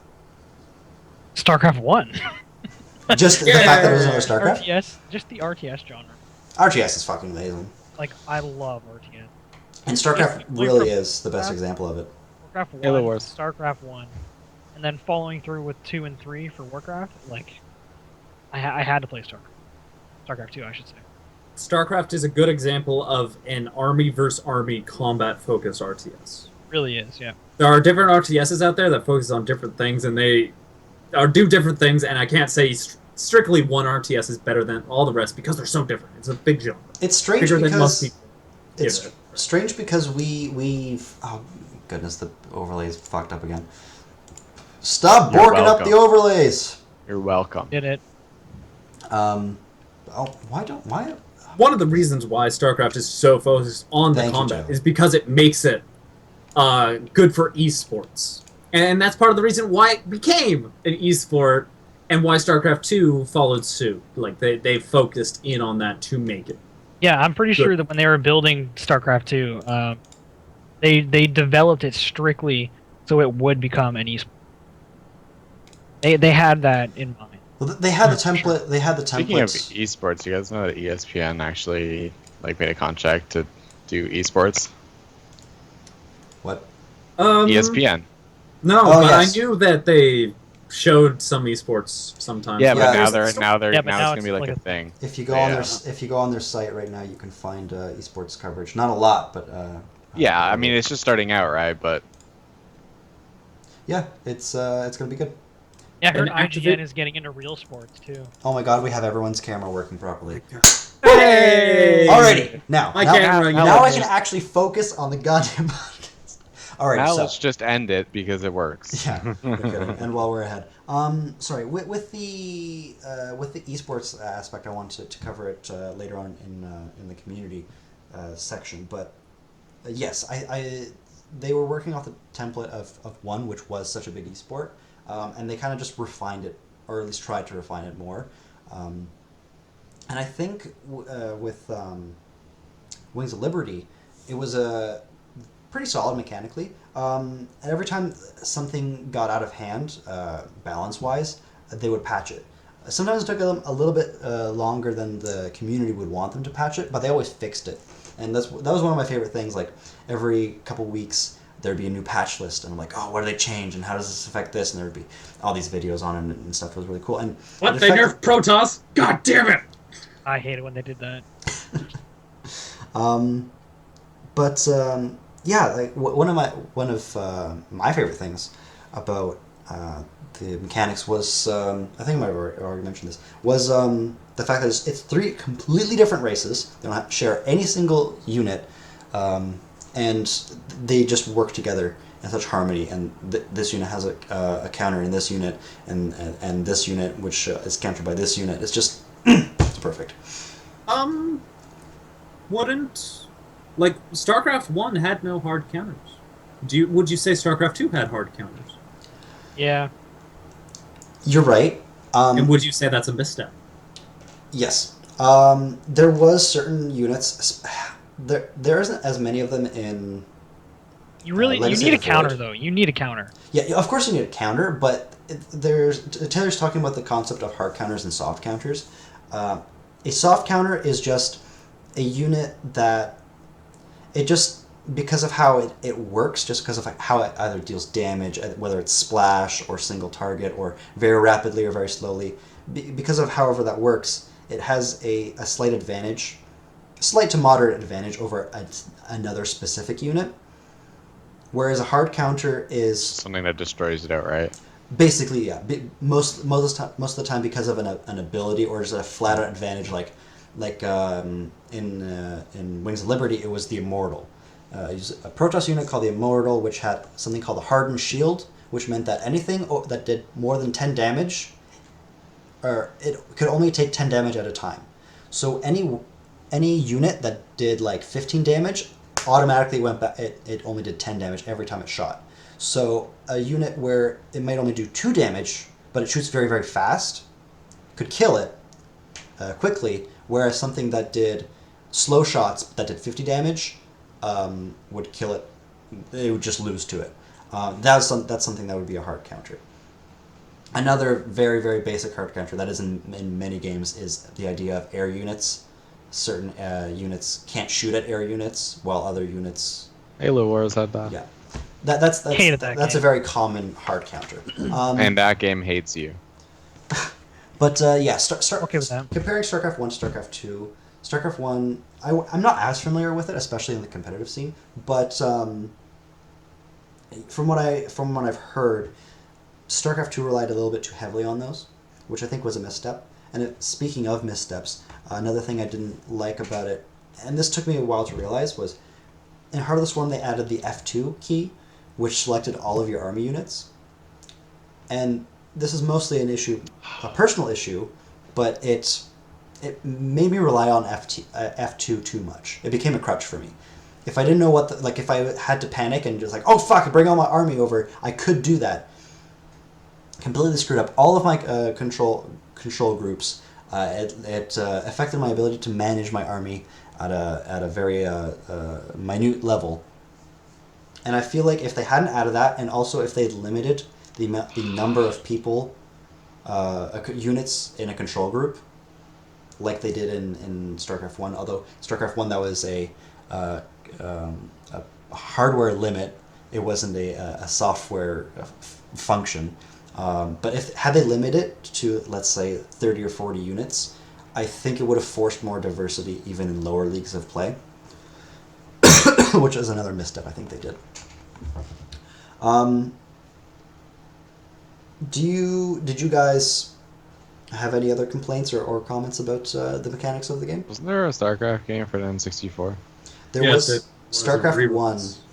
StarCraft 1. Just the fact that it was another StarCraft? RTS, just the RTS genre. RTS is fucking amazing. Like, I love RTS. And StarCraft really is the best example of it. Warcraft 1, Halo Wars. StarCraft 1, and then following through with 2 and 3 for Warcraft, like, I had to play StarCraft. StarCraft 2, I should say. StarCraft is a good example of an army versus army combat focused RTS. Really is, yeah. There are different RTSs out there that focus on different things, and they do different things. And I can't say strictly one RTS is better than all the rest because they're so different. It's a big genre. It's strange Bigger than most because people. it's strange because we've oh goodness, the overlays fucked up again. Stop You're borking up welcome. the overlays. You're welcome. Did it? Why? One of the reasons why StarCraft is so focused on the Thank you, combat Joe. is because it makes it good for esports. And that's part of the reason why it became an esport and why StarCraft 2 followed suit. Like, they focused in on that to make it. Yeah, I'm pretty sure that when they were building StarCraft 2, they developed it strictly so it would become an esport. They had that in mind. Well, they had the template. They had the Speaking of templates. esports, you guys know that ESPN actually made a contract to do esports? What? ESPN. No, Oh, but yes. I knew that they showed some esports sometimes. Yeah, Yeah, but there's- Yeah, but now now it's gonna be it's like like a a- thing. If you go But on yeah. their site right now, you can find esports coverage. Not a lot, but Yeah, a I mean bit. it's just starting out, right? But Yeah, it's gonna be good. Yeah, I heard And activate- IGN is getting into real sports too. Oh my god, we have everyone's camera working properly. Hey! Alrighty, now My now, camera, you now know I it. can actually focus on the goddamn podcast. Alright, now so let's just end it because it works. yeah, no kidding. And while we're ahead, sorry, with the esports aspect, I wanted to cover it later on in the community section. But yes, they were working off the template of one, which was such a big esport, and they kind of just refined it, or at least tried to refine it more. And I think with Wings of Liberty, it was a pretty solid mechanically. And every time something got out of hand, balance-wise, they would patch it. Sometimes it took them a little bit longer than the community would want them to patch it, but they always fixed it. And that was one of my favorite things. Like every couple weeks, there'd be a new patch list, and I'm like, oh, what do they change, and how does this affect this? And there'd be all these videos on it and stuff. It was really cool. And What? it They affected- nerfed Protoss? God damn it! I hated when they did that. But yeah, like one of my favorite things about the mechanics was I think I might have already mentioned this was the fact that it's three completely different races. They don't share any single unit, and they just work together in such harmony. And this unit has a counter in this unit, and this unit which is countered by this unit. It's just it's perfect. Wouldn't like StarCraft 1 had no hard counters? Would you say StarCraft 2 had hard counters? Yeah. You're right. And would you say that's a misstep? Yes. There was certain units. There isn't as many of them in. You really you Legacy need a of the counter Void. though. You need a counter. Yeah, of course you need a counter, but Taylor's talking about the concept of hard counters and soft counters. A soft counter is just a unit that it just because of how it works, just because of how it either deals damage, whether it's splash or single target or very rapidly or very slowly, because of however that works, it has a slight advantage, slight to moderate advantage over another specific unit. Whereas a hard counter is Something that destroys it outright. basically, yeah, most of the time because of an ability or just a flat out advantage, like in Wings of Liberty, it was the Immortal. A Protoss unit called the Immortal, which had something called the Hardened Shield, which meant that anything that did more than 10 damage, or it could only take 10 damage at a time. So any unit that did like 15 damage automatically went back. It only did 10 damage every time it shot. So a unit where it might only do 2 damage, but it shoots very, very fast, could kill it quickly, whereas something that did slow shots that did 50 damage would kill it. It would just lose to it. That's something that would be a hard counter. Another very, very basic hard counter that is in many games is the idea of air units. Certain units can't shoot at air units, while other units... Halo Wars had that. Yeah. That's Hated that a game. very common hard counter. And that game hates you. But yeah, Okay with that. comparing StarCraft 1 to StarCraft 2, StarCraft 1, I'm not as familiar with it, especially in the competitive scene, but from what I've heard, StarCraft 2 relied a little bit too heavily on those, which I think was a misstep. And speaking of missteps, another thing I didn't like about it, and this took me a while to realize, was in Heart of the Swarm they added the F2 key, which selected all of your army units. And this is mostly a personal issue, but it made me rely on F2 too much. It became a crutch for me. If I didn't know if I had to panic and just like, oh fuck, bring all my army over, I could do that. Completely screwed up all of my control groups. It affected my ability to manage my army at a very minute level. And I feel like if they hadn't added that, and also if they limited the number of people, units in a control group, like they did in StarCraft 1, although StarCraft 1 that was a hardware limit, it wasn't a software function. But if had they limited it to, let's say, 30 or 40 units, I think it would have forced more diversity even in lower leagues of play, which is another misstep I think they did. Did you guys have any other complaints or comments about the mechanics of the game? Wasn't there a StarCraft game for the N64? There Yes, was it was a StarCraft re-release. 1.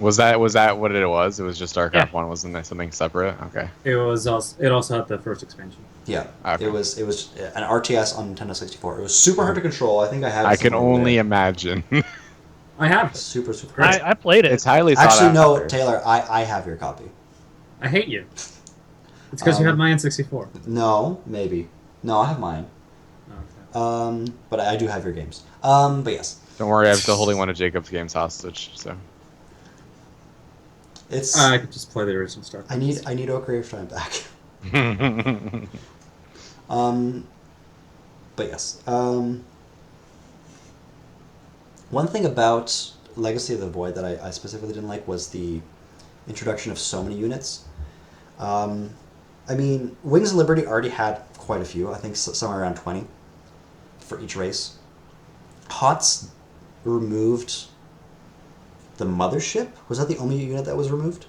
Was that what it was? It was just StarCraft Yeah. 1. Wasn't that something separate? Okay. It also had the first expansion. Yeah, Okay. it was an RTS on Nintendo 64. It was super hard to control. I think I have. I it can somewhere over only there. imagine. I have. Super super. Great. I played it. It's highly sought Actually, no, after. Taylor. I have your copy. I hate you. It's because you have my N64. No, maybe. No, I have mine. Okay. But I do have your games. But yes, Don't worry, I'm still holding one of Jacob's games hostage. So it's. I could just play the original StarCraft. I need Ocarina of Time back. But yes. One thing about Legacy of the Void that I specifically didn't like was the introduction of so many units. I mean, Wings of Liberty already had quite a few. I think somewhere around 20 for each race. HOTS removed the mothership. Was that the only unit that was removed?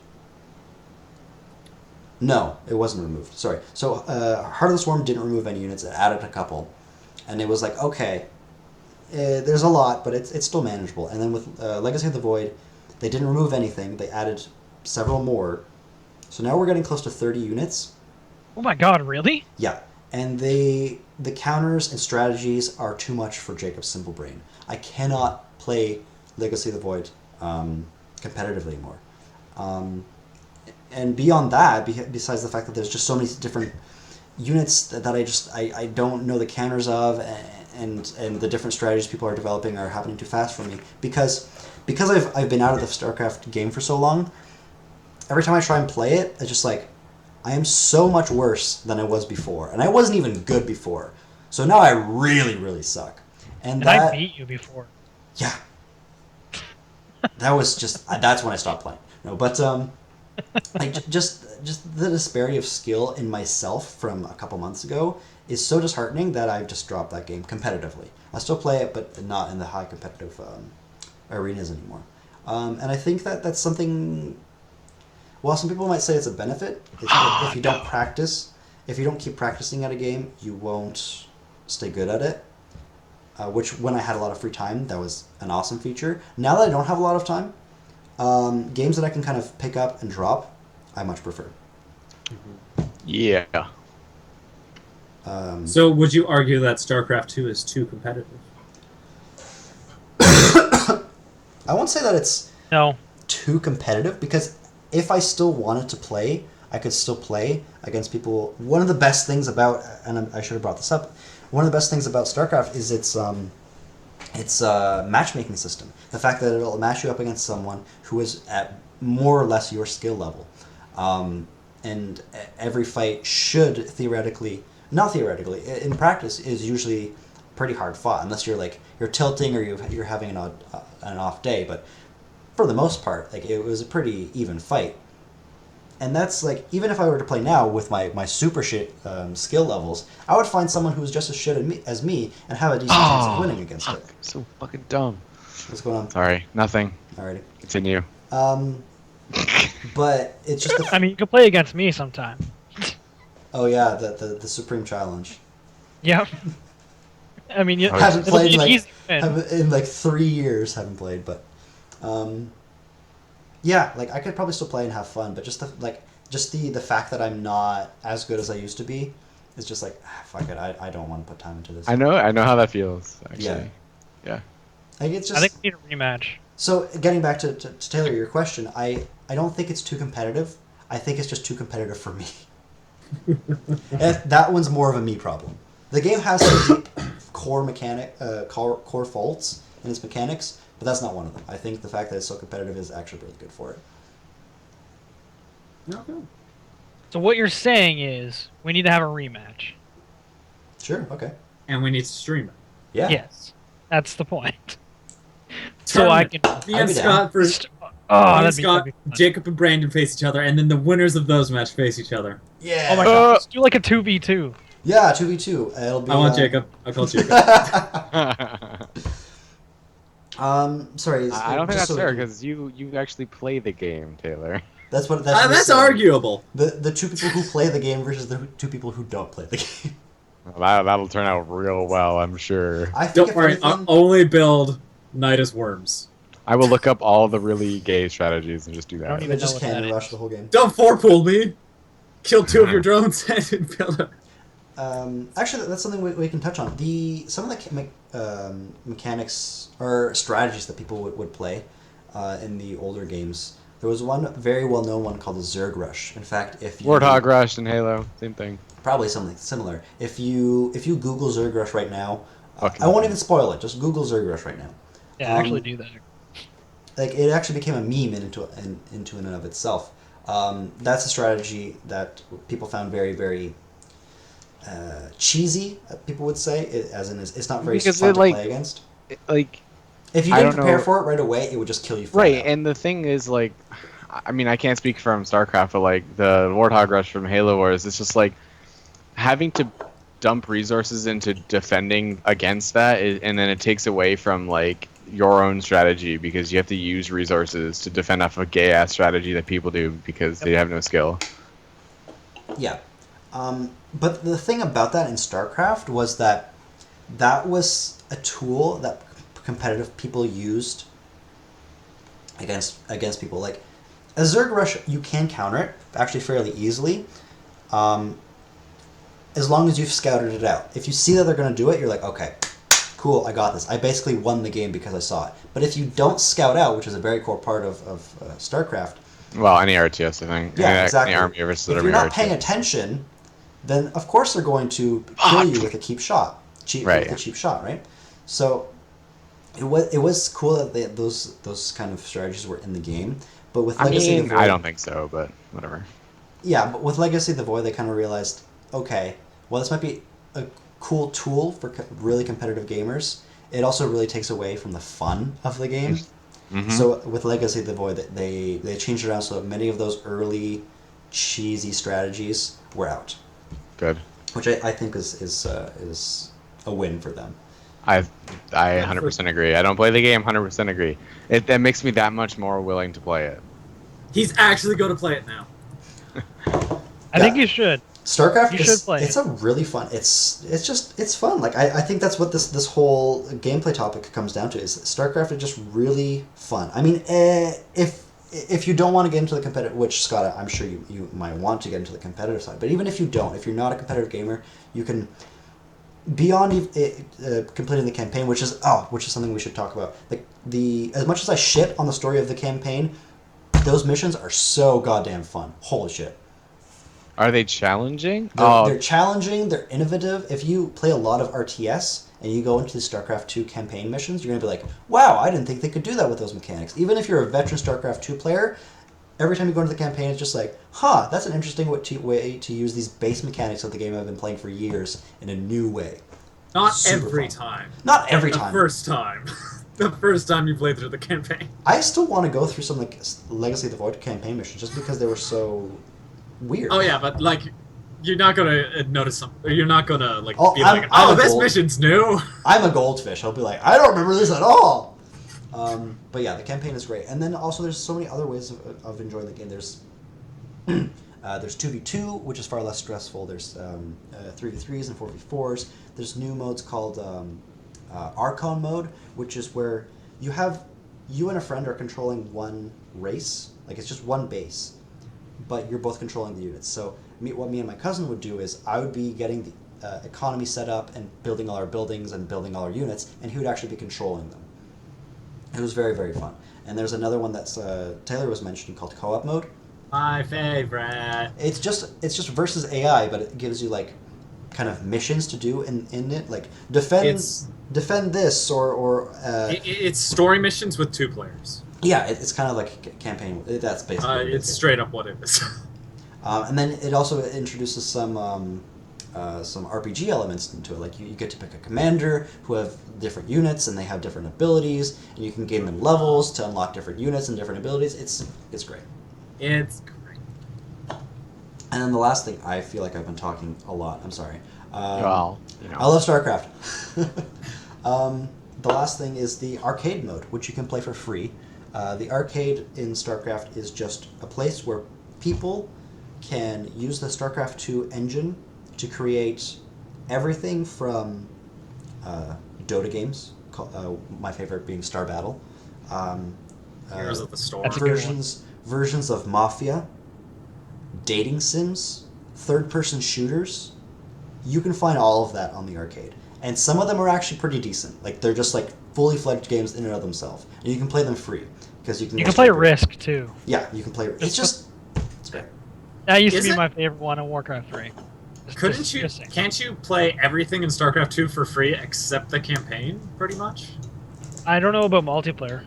No, it wasn't removed. Sorry. So Heart of the Swarm didn't remove any units. It added a couple. And it was like, okay, there's a lot, but it's still manageable. And then with Legacy of the Void, they didn't remove anything. They added several more. So now we're getting close to 30 units. Oh my god, really? Yeah. And the counters and strategies are too much for Jacob's simple brain. I cannot play Legacy of the Void competitively anymore. And beyond that, besides the fact that there's just so many different units that I don't know the counters of, and the different strategies people are developing are happening too fast for me. Because I've been out of the StarCraft game for so long, every time I try and play it, it's just like, I am so much worse than I was before. And I wasn't even good before. So now I really, really suck. And I beat you before. Yeah. That was just... That's when I stopped playing. No, but... like, just the disparity of skill in myself from a couple months ago is so disheartening that I've just dropped that game competitively. I still play it, but not in the high competitive arenas anymore. And I think that's something... While some people might say it's a benefit, if you don't practice, if you don't keep practicing at a game, you won't stay good at it. Which, when I had a lot of free time, that was an awesome feature. Now that I don't have a lot of time, games that I can kind of pick up and drop, I much prefer. yeah. So would you argue that StarCraft 2 is too competitive? I won't say that it's No. too competitive, because if I still wanted to play, I could still play against people. One of the best things about, and I should have brought this up, one of the best things about StarCraft is its matchmaking system. The fact that it'll match you up against someone who is at more or less your skill level. And every fight should not theoretically, in practice, is usually pretty hard fought, unless you're tilting or you're having an off day. But for the most part, like, it was a pretty even fight. And that's like, even if I were to play now with my super shit skill levels, I would find someone who's just as shit as me and have a decent chance of winning against fuck, it. so fucking dumb. What's going on? Sorry, nothing. Alrighty. Continue. But it's just I mean, you can play against me sometime. oh yeah, the Supreme Challenge. Yep. I mean, Oh, Haven't it'll played be an like easy win. in like 3 years. Haven't played, but yeah, like I could probably still play and have fun. But just the fact that I'm not as good as I used to be is just like, fuck it. I don't want to put time into this. I know how that feels. Actually. Yeah. Like, it's just. I think we need a rematch. So getting back to Taylor, your question, I don't think it's too competitive. I think it's just too competitive for me. That one's more of a me problem. The game has some deep core faults in its mechanics, but that's not one of them. I think the fact that it's so competitive is actually really good for it. Okay. So what you're saying is we need to have a rematch. Sure. Okay. And we need to stream it. Yeah. Yes, that's the point. So I can. Me I'd and be Scott down. for Oh, me and that'd be Scott, fun. Jacob and Brandon face each other, and then the winners of those matches face each other. Yeah. Oh my god, let's do like a 2v2. Yeah, 2v2. It'll be. I want Jacob. I'll call Jacob. Sorry. I don't think just that's so we fair can- because you actually play the game, Taylor. That's what that's. What we That's said. arguable. The two people who play the game versus the two people who don't play the game. That'll turn out real well, I'm sure. I think Don't if worry. anything, I'll only build Nidus worms. I will look up all the really gay strategies and just do I don't that. even they just know what cannon that rush is. the whole game. Don't four-pool me. Kill 2 of your drones and build a... Actually, that's something we can touch on. Some of the mechanics or strategies that people would play in the older games. There was one very well known one called the Zerg Rush. In fact, if you Warthog Rush and Halo, same thing. probably something similar. If you Google Zerg Rush right now, Fucking I won't even spoil it. Just Google Zerg Rush right now. Yeah, actually do that. Like it actually became a meme into in and of itself. That's a strategy that people found very very cheesy. People would say, as in it's not very Because fun it, to like- play against. Like, If you I didn't don't prepare know- for it right away, it would just kill you. flat right, out. and the thing is, like, I mean, I can't speak from StarCraft, but, like, the Warthog Rush from Halo Wars, it's just, like, having to dump resources into defending against that, and then it takes away from, like, your own strategy, because you have to use resources to defend off a gay-ass strategy that people do because they have no skill. Yeah. But the thing about that in StarCraft was that was a tool that competitive people used against people. Like, a Zerg Rush, you can counter it actually fairly easily, as long as you've scouted it out. If you see that they're going to do it, you're like, okay, cool, I got this. I basically won the game because I saw it. But if you don't scout out, which is a very core part of StarCraft, Well, any RTS, I think. yeah, exactly. Any army versus if army you're not RTS. paying attention, then of course they're going to kill you with a cheap shot. Right. With a cheap shot, right? So it was cool that those kind of strategies were in the game. But with I Legacy of mean, the Void, I don't think so, but whatever. yeah, but with Legacy of the Void, they kind of realized, okay, well, this might be a cool tool for really competitive gamers. It also really takes away from the fun of the game. Mhm. So with Legacy of the Void, they changed it around so that many of those early cheesy strategies were out, Good. which I think is a win for them. I 100% agree. I don't play the game, 100% agree. That makes me that much more willing to play it. He's actually going to play it now. I think you should. StarCraft You is should play it's it. a really fun. It's fun. Like I think that's what this whole gameplay topic comes down to is StarCraft is just really fun. I mean, if you don't want to get into the competitive, which Scott, I'm sure you might want to get into the competitive side, but even if you don't, if you're not a competitive gamer, you can beyond completing the campaign, which is something we should talk about. Like as much as I shit on the story of the campaign, those missions are so goddamn fun. Holy shit. Are they challenging? They're challenging, they're innovative. If you play a lot of RTS and you go into the StarCraft 2 campaign missions, you're going to be like, wow, I didn't think they could do that with those mechanics. Even if you're a veteran StarCraft 2 player, every time you go into the campaign, it's just like, that's an interesting way to use these base mechanics of the game I've been playing for years in a new way. Not Super every fun. time. Not every The time. first time. The first time you played through the campaign. I still want to go through some like Legacy of the Void campaign missions just because they were so weird. Oh yeah, but like, you're not gonna notice something. You're not gonna like Oh, be I'm like, oh, a this gold- mission's new. I'm a goldfish. I'll be like, I don't remember this at all. But yeah, the campaign is great, and then also there's so many other ways of enjoying the game. There's 2v2, which is far less stressful. There's 3v3s and 4v4s. There's new modes called Archon mode, which is where you and a friend are controlling one race. Like it's just one base, but you're both controlling the units. So what me and my cousin would do is I would be getting the economy set up and building all our buildings and building all our units, and he would actually be controlling them. It was very, very fun. And there's another one that's Taylor was mentioning called co-op mode. My favorite. It's just versus AI, but it gives you like kind of missions to do in it, like defend this or It's story missions with 2 players. yeah, it's kind of like a campaign. That's basically what it It's is. straight up what it is. And then it also introduces some RPG elements into it. Like you get to pick a commander who have different units and they have different abilities, and you can gain them levels to unlock different units and different abilities. It's great. It's great. And then the last thing, I feel like I've been talking a lot. I'm sorry. Well, you know. I love StarCraft. The last thing is the arcade mode, which you can play for free. The arcade in StarCraft is just a place where people can use the StarCraft 2 engine to create everything from Dota games, my favorite being Star Battle, Heroes of the Storm. That's a good versions of Mafia, dating sims, third-person shooters. You can find all of that on the arcade, and some of them are actually pretty decent. Like they're just like fully fledged games in and of themselves, and you can play them free because you can. You can play Risk too. Yeah, you can play. It's great. That used to Is be it? my favorite one in Warcraft 3. Couldn't you? Just saying. Can't you play everything in StarCraft 2 for free except the campaign, pretty much? I don't know about multiplayer.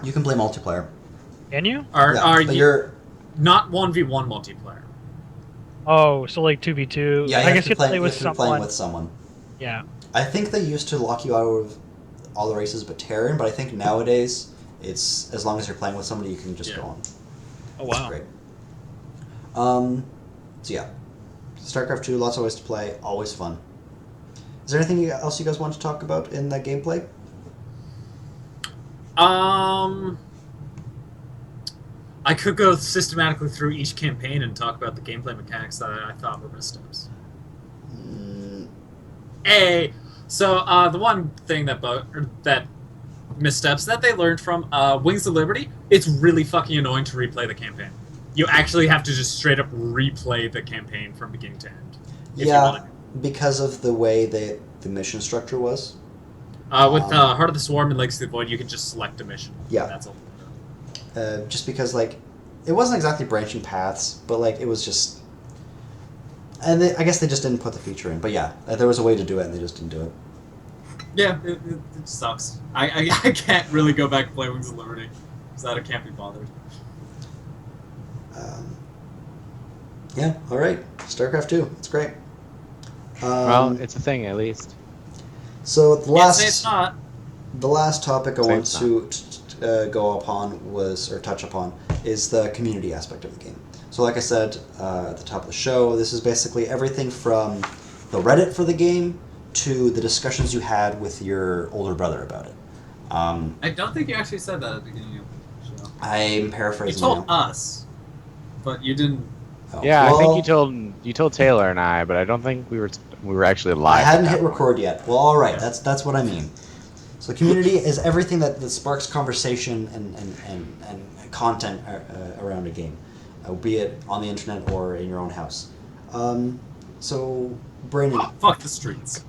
You can play multiplayer. Can you? Are but you you're not 1v1 multiplayer? Oh, so like 2v2. yeah. You I have guess to you play, play you with have to be playing someone. with someone. Yeah. I think they used to lock you out of all the races but Terran, but I think nowadays it's as long as you're playing with somebody, you can just go on. Oh It's wow. great. So yeah, StarCraft 2, lots of ways to play, always fun. Is there anything else you guys want to talk about in the gameplay? I could go systematically through each campaign and talk about the gameplay mechanics that I thought were missteps. The one thing that missteps that they learned from Wings of Liberty, it's really fucking annoying to replay the campaign. You actually have to just straight up replay the campaign from beginning to end. If you want Yeah, because of the way the mission structure was. With Heart of the Swarm and Legacy of the Void, you can just select a mission. Yeah. That's all. Just because, like, it wasn't exactly branching paths, but, like, it was just... And I guess they just didn't put the feature in. But, yeah, there was a way to do it, and they just didn't do it. Yeah, it sucks. I can't really go back and play Wings of Liberty, because I can't be bothered. Yeah, alright. StarCraft 2. It's great. Well, it's a thing at least. So, the Can't say last... it's not. The last topic I Say want it's to go upon touch upon is the community aspect of the game. So like I said at the top of the show, this is basically everything from the Reddit for the game to the discussions you had with your older brother about it. I don't think you actually said that at the beginning of the show. I'm You paraphrasing told now. us, but you didn't. Oh, Yeah, well, I think you told Taylor and I, but I don't think we were actually I live. hadn't at that hit point. record yet. Well, all right, that's what I mean. So the community is everything that sparks conversation and content around a game, be it on the internet or in your own house. So, Brandon, Fuck the streets.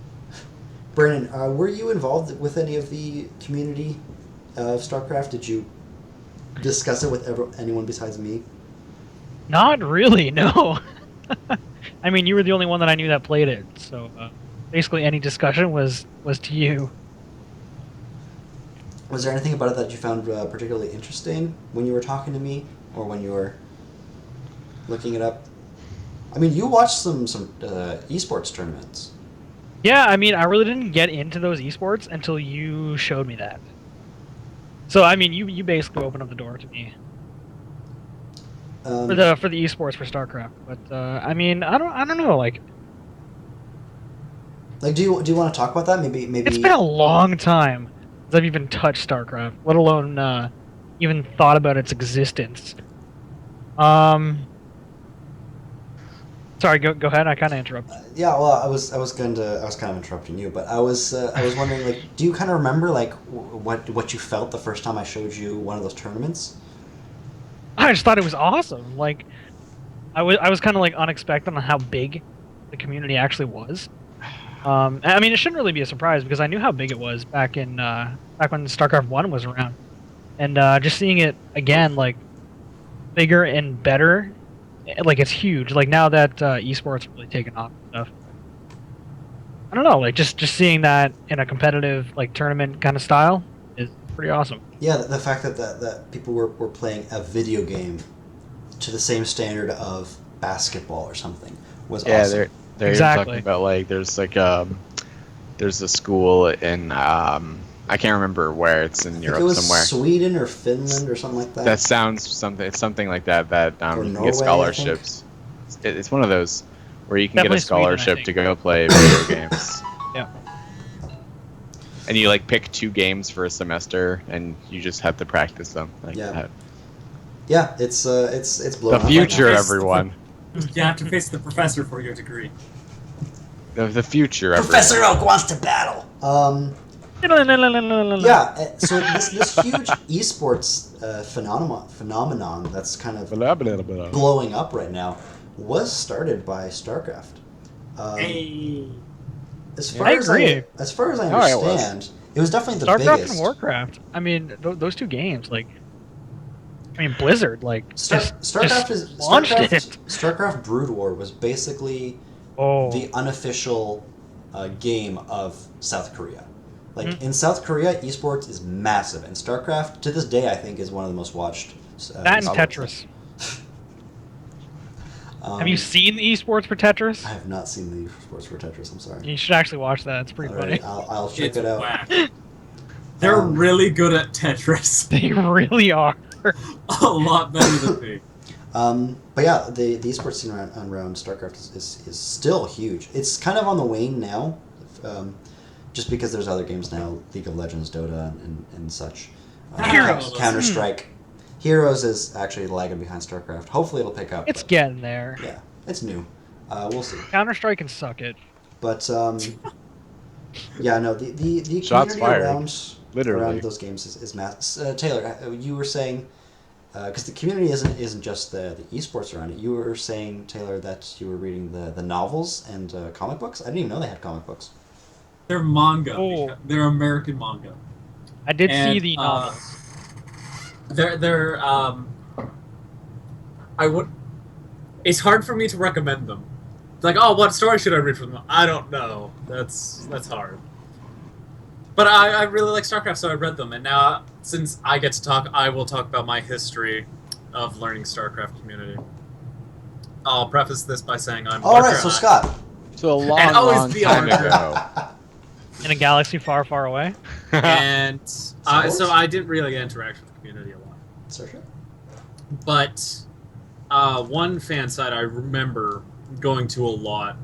were you involved with any of the community of StarCraft? Did you discuss it with anyone besides me? Not really, no. I mean, you were the only one that I knew that played it, so basically any discussion was to you. Was there anything about it that you found particularly interesting when you were talking to me, or when you were looking it up? I mean, you watched some esports tournaments. Yeah, I mean, I really didn't get into those esports until you showed me that. So, I mean, you basically opened up the door to me for the esports for StarCraft. But I mean, I don't know. Like, do you want to talk about that? Maybe it's been a long time since I've even touched StarCraft, let alone even thought about its existence. Sorry, go ahead. I kind of interrupted. Yeah, well, I was kind of interrupting you, but I was wondering, like, do you kind of remember like what you felt the first time I showed you one of those tournaments? I just thought it was awesome. Like, I was kind of like unexpected on how big the community actually was. I mean, it shouldn't really be a surprise because I knew how big it was back when StarCraft 1 was around, and just seeing it again, like bigger and better, like it's huge. Like now that esports really taken off and stuff. I don't know, like just seeing that in a competitive like tournament kind of style is pretty awesome. Yeah, the fact that people were playing a video game to the same standard of basketball or something was awesome. They're Exactly. talking about like there's a school in I can't remember where, it's in I think Europe it was somewhere. Sweden or Finland or something like that. That sounds something. It's something like that Or you Norway, I get scholarships. it's one of those where you can Definitely get a Sweden, I scholarship think. to go play video games. Yeah. And you like pick 2 games for a semester, and you just have to practice them. Like, Yeah. Yeah, it's blowing the up future, right now. everyone. You have to face the professor for your degree. The future, Professor everyone. Oak wants to battle. Yeah, so this huge esports phenomenon that's kind of Blah, blah, blah. blowing up right now was started by Starcraft. Hey. As far I as agree. as far as I Oh, it was. understand, it was definitely the StarCraft biggest. and Warcraft. I mean, those 2 games, like, I mean, Blizzard, like, StarCraft launched it. StarCraft Brood War was basically Oh, the unofficial game of South Korea. Like Mhm. in South Korea, esports is massive, and StarCraft to this day I think is one of the most watched. that and esports. Tetris. Have you Um, seen the esports for Tetris? I have not seen the esports for Tetris. I'm sorry. You should actually watch that. It's pretty All right, funny. I'll check It's it out. whack. They're really good at Tetris. They really are. A lot better than me. But yeah, the esports scene around StarCraft is still huge. It's kind of on the wane now, just because there's other games now, League of Legends, Dota, and such. Heroes. Counter Strike. Heroes is actually lagging behind StarCraft. Hopefully it'll pick up. It's but, getting there. yeah, it's new. We'll see. Counter Strike can suck it. But yeah, no, the Shots community fired. Literally. around those games is massive. Taylor, you were saying. Because the community isn't just the esports around it. You were saying, Taylor, that you were reading the novels and comic books. I didn't even know they had comic books. They're manga. Oh. They're American manga. I did see And, the novels. They're I would. It's hard for me to recommend them. It's like, oh, what story should I read from them? I don't know. That's hard. But I really like StarCraft, so I read them, and now since I get to talk, I will talk about my history of learning StarCraft community. I'll preface this by saying I'm. All right, so Scott. So a long, And always long the time art. ago. In a galaxy far, far away. And Wars? so I didn't really interact with the community a lot. Starship? But one fan site I remember going to a lot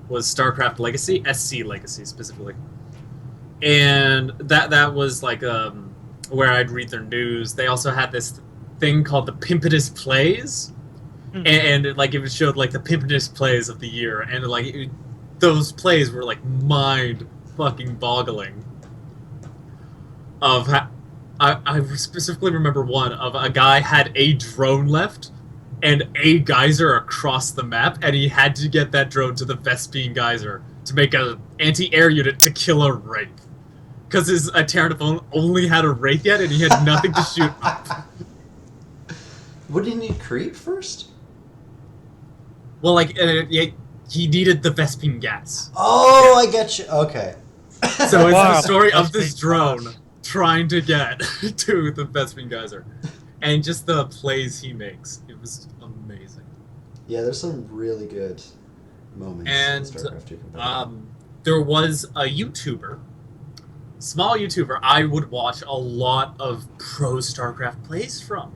was StarCraft Legacy, SC Legacy specifically, and that was like where I'd read their news. They also had this thing called the Pimpinest Plays, and like it showed like the Pimpinest Plays of the year, and like those plays were like mind fucking boggling. Of I specifically remember one of a guy had a drone left and a geyser across the map, and he had to get that drone to the Vespine geyser to make an anti-air unit to kill a Wraith. Because his Terran only had a Wraith yet, and he had nothing to shoot up. What, did you need creep first? Well, like, he needed the Vespine gas. Oh, I get you. Okay. So it's Wow, the story of Vespine this drone gas. trying to get to the Vespine geyser. And just the plays he makes. It was amazing. Yeah, there's some really good moments And, in StarCraft 2 compared to there was a YouTuber, small YouTuber, I would watch a lot of pro StarCraft plays from.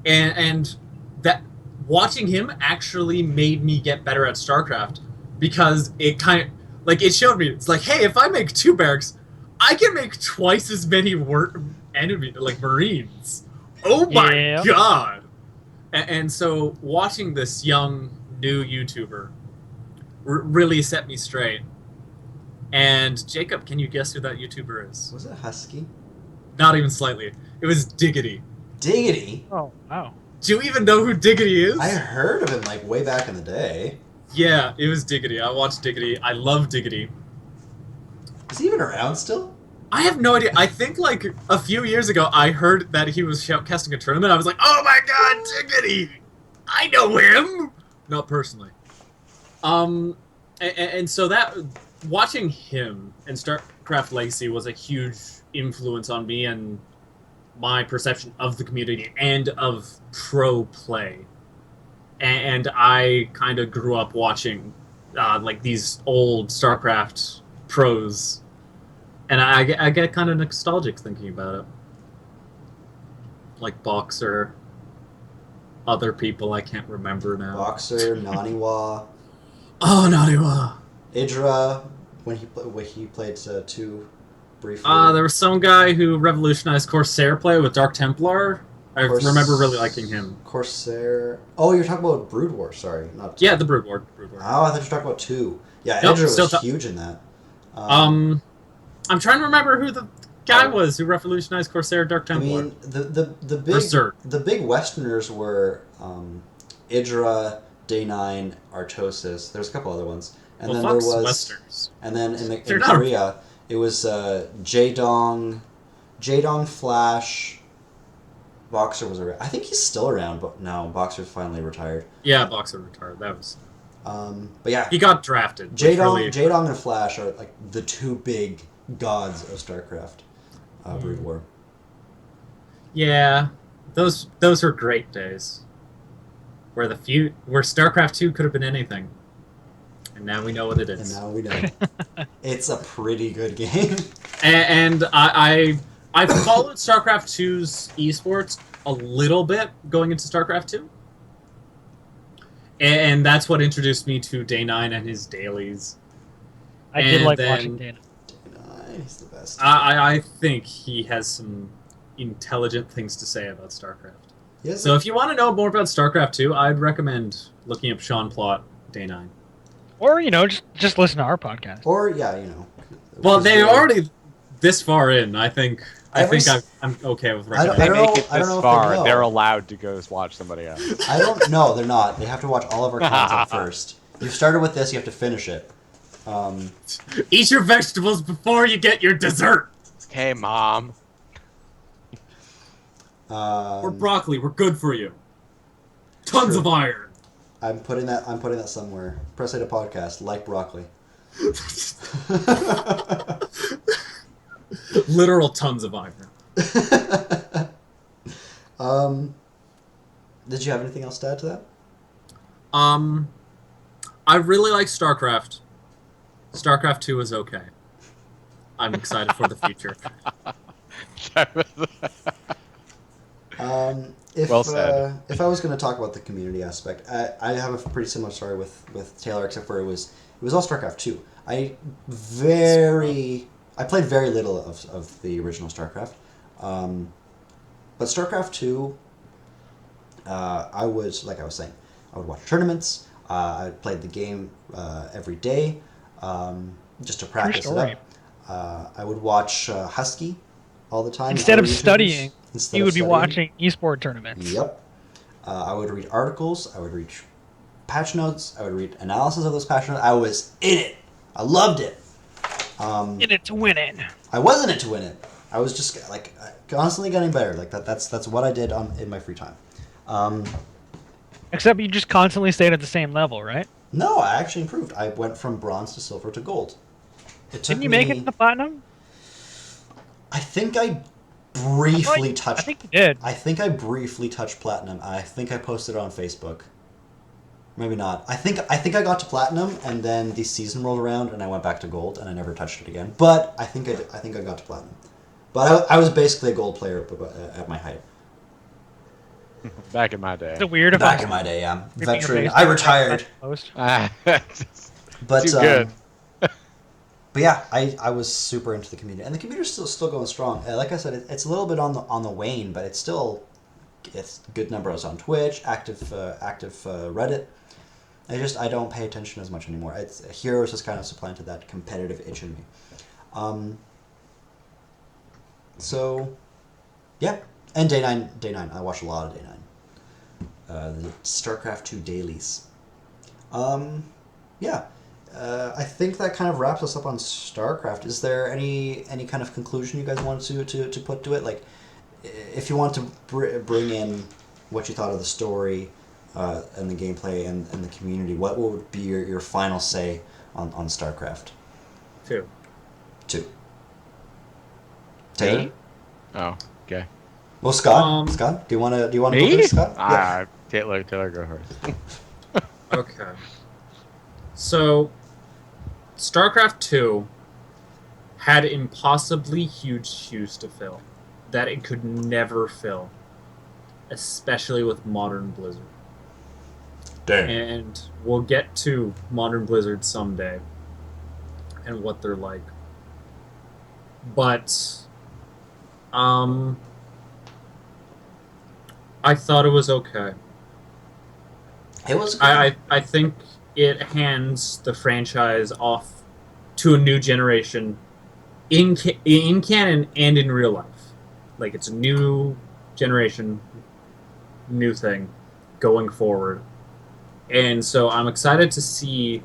And that watching him actually made me get better at StarCraft because it kind of, like, it showed me, it's like, hey, if I make 2 barracks, I can make twice as many enemy, like, Marines. Oh my Yeah. god! And so watching this young, new YouTuber really set me straight. And Jacob, can you guess who that YouTuber is? Was it Husky? Not even slightly. It was Diggity. Diggity? Oh, wow. Do you even know who Diggity is? I heard of him like way back in the day. Yeah, it was Diggity. I watched Diggity. I love Diggity. Is he even around still? I have no idea. I think like a few years ago, I heard that he was shoutcasting a tournament. I was like, oh my god, Diggity! I know him! Not personally. And so that, watching him and StarCraft Legacy was a huge influence on me and my perception of the community and of pro play. And I kind of grew up watching like these old StarCraft pros, and I get kind of nostalgic thinking about it. Like Boxer, other people I can't remember now. Boxer, Naniwa, Oh, Naniwa. Idra, when he played 2 briefly. There was some guy who revolutionized Corsair play with Dark Templar. I remember really liking him. Corsair. Oh, you're talking about Brood War. Sorry, not 2. Yeah, the Brood War. Oh, I thought you were talking about 2. Yeah, Nope, Idra still was huge in that. I'm trying to remember who the guy was who revolutionized Corsair Dark I Templar. mean, the big Westerners were Idra, Day 9, Artosis. There's a couple other ones, and then there was Westerns. And then in Korea, it was Jaedong, Flash. Boxer was around. I think he's still around, but no, Boxer's finally retired. Yeah, Boxer retired. That was. But yeah, he got drafted. Jaedong and Flash are like the 2 big gods of Starcraft. Brood War. Yeah, those were great days. Where StarCraft 2 could have been anything. And now we know what it is. And now we know. It's a pretty good game. And I followed StarCraft 2's esports a little bit going into StarCraft 2. And that's what introduced me to Day 9 and his dailies. I did like watching Day 9. He's the best. I think he has some intelligent things to say about StarCraft. Yes. So if you want to know more about StarCraft 2, I'd recommend looking up Sean Plott, Day 9. Or, just listen to our podcast. Or, Well, they're already this far in. I think I'm okay with recommending. If they make it I don't this know if far, they know. they're allowed to go watch somebody else. I don't know. They're not. They have to watch all of our content first. You've started with this. You have to finish it. Eat your vegetables before you get your dessert. Hey, Mom. Or broccoli. We're good for you. Tons of iron. I'm putting that somewhere. Press A to podcast. Like broccoli. Literal tons of iron. Did you have anything else to add to that? I really like StarCraft. StarCraft 2 is okay. I'm excited for the future. Well said. If I was going to talk about the community aspect, I have a pretty similar story with Taylor, except for it was all StarCraft 2. I played very little of the original StarCraft, but StarCraft 2, I was saying, I would watch tournaments. I played the game every day, just to practice it up. I would watch Husky all the time. Instead of studying, you would be watching esport tournaments. Yep. I would read articles. I would read patch notes. I would read analysis of those patch notes. I was in it. I loved it. In it to win it. I wasn't in it to win it. I was just constantly getting better. That's what I did in my free time. Except you just constantly stayed at the same level, right? No, I actually improved. I went from bronze to silver to gold. Didn't you make it to platinum? I think I briefly touched. I think you did. I think I briefly touched platinum. I think I posted it on Facebook. Maybe not. I think I got to platinum, and then the season rolled around, and I went back to gold, and I never touched it again. But I think I got to platinum. But I was basically a gold player at my height. Back in my day. Is it weird if Back in my day, yeah. Veteran. I retired. But too good. But yeah, I was super into the community, and the community's still going strong. Like I said, it's a little bit on the wane, but it's good numbers on Twitch, active Reddit. I don't pay attention as much anymore. Heroes has kind of supplanted that competitive itch in me. So, yeah, and Day 9. I watch a lot of Day 9. The StarCraft 2 dailies. Yeah. I think that kind of wraps us up on StarCraft. Is there any kind of conclusion you guys wanted to put to it? Like, if you want to bring in what you thought of the story and the gameplay and the community, what would be your final say on StarCraft? 2. Taylor? Oh, okay. Well, Scott, do you want to go Me? first, Scott? Yeah. Taylor, go first. Okay. So, StarCraft 2 had impossibly huge shoes to fill that it could never fill. especially with modern Blizzard. Dang. And we'll get to modern Blizzard someday and what they're like. But I thought it was okay. It was good. I think it hands the franchise off to a new generation in canon and in real life. Like, it's a new generation, new thing going forward. And so I'm excited to see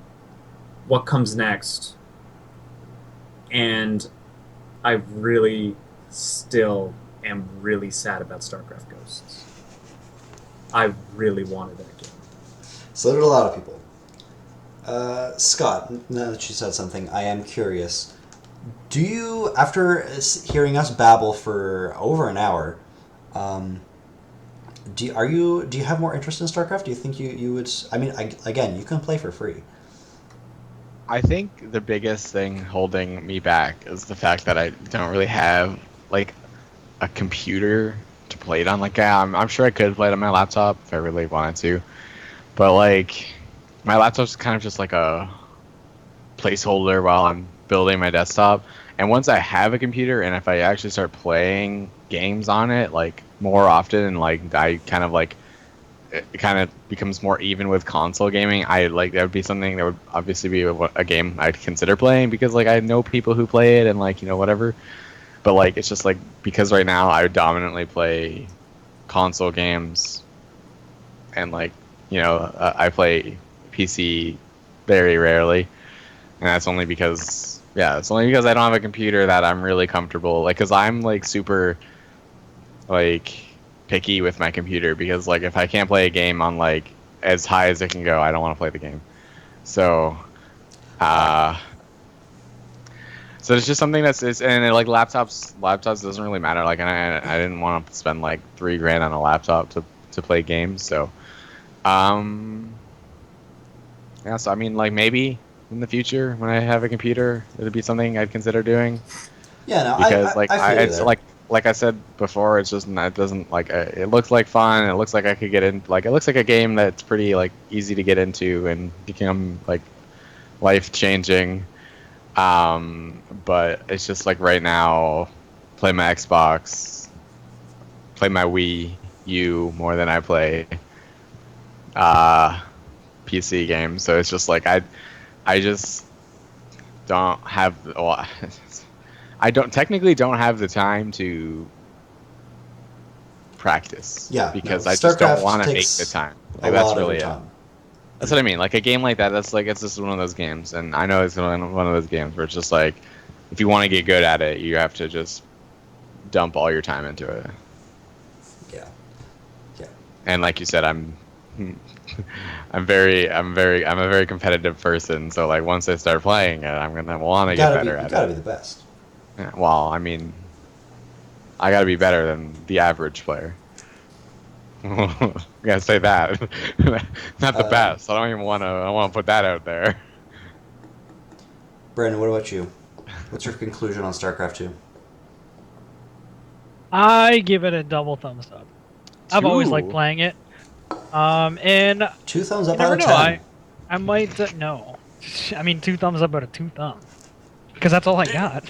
what comes next. And I really still am really sad about StarCraft Ghosts. I really wanted that game. So did a lot of people. Scott, now that you said something, I am curious. Do you, after hearing us babble for over an hour, do you have more interest in StarCraft? Do you think you would? I mean, again, you can play for free. I think the biggest thing holding me back is the fact that I don't really have like a computer to play it on. Like, I'm sure I could play it on my laptop if I really wanted to, but like my laptop's kind of just like a placeholder while I'm building my desktop. And once I have a computer and if I actually start playing games on it like more often and like I kind of like it kind of becomes more even with console gaming, I like that would be something that would obviously be a game I'd consider playing because like I know people who play it and like, you know, whatever. But like it's just like because right now I dominantly play console games and like, you know, I play PC very rarely. And that's only because, it's only because I don't have a computer that I'm really comfortable. Like, because I'm, like, super, like, picky with my computer. Because, like, if I can't play a game on, like, as high as it can go, I don't want to play the game. So, so it's just something and, like, laptops doesn't really matter. Like, and I didn't want to spend, like, $3,000 on a laptop to play games. So, yeah, so, I mean, like, maybe in the future when I have a computer, it'd be something I'd consider doing. Yeah, no, Because I feel it's there. like I said before, it's just it doesn't like it looks like fun. It looks like I could get in. Like it looks like a game that's pretty like easy to get into and become like life changing. But it's just like right now, play my Xbox, play my Wii U more than I play PC games. So it's just like I just don't have. Well, I technically don't have the time to practice. Yeah, because no, I just don't StarCraft want to make takes the time. a Like that's lot of really your it. time. That's what I mean. Like a game like that, that's like it's just one of those games, and I know it's one of those games where it's just like if you want to get good at it, you have to just dump all your time into it. Yeah. Yeah. And like you said, I'm a very competitive person. So like once I start playing it, I'm gonna want to get better at You gotta it. be the best. Yeah, well, I mean, I gotta be better than the average player. Gotta say that. Not the best. I don't even want to. I want to put that out there. Brandon, what about you? What's your conclusion on StarCraft 2? I give it a double thumbs up. I've always liked Two. playing it. And 2 thumbs you up never out of know. 10. I might no. I mean, 2 thumbs up out of 2 thumbs because that's all I got.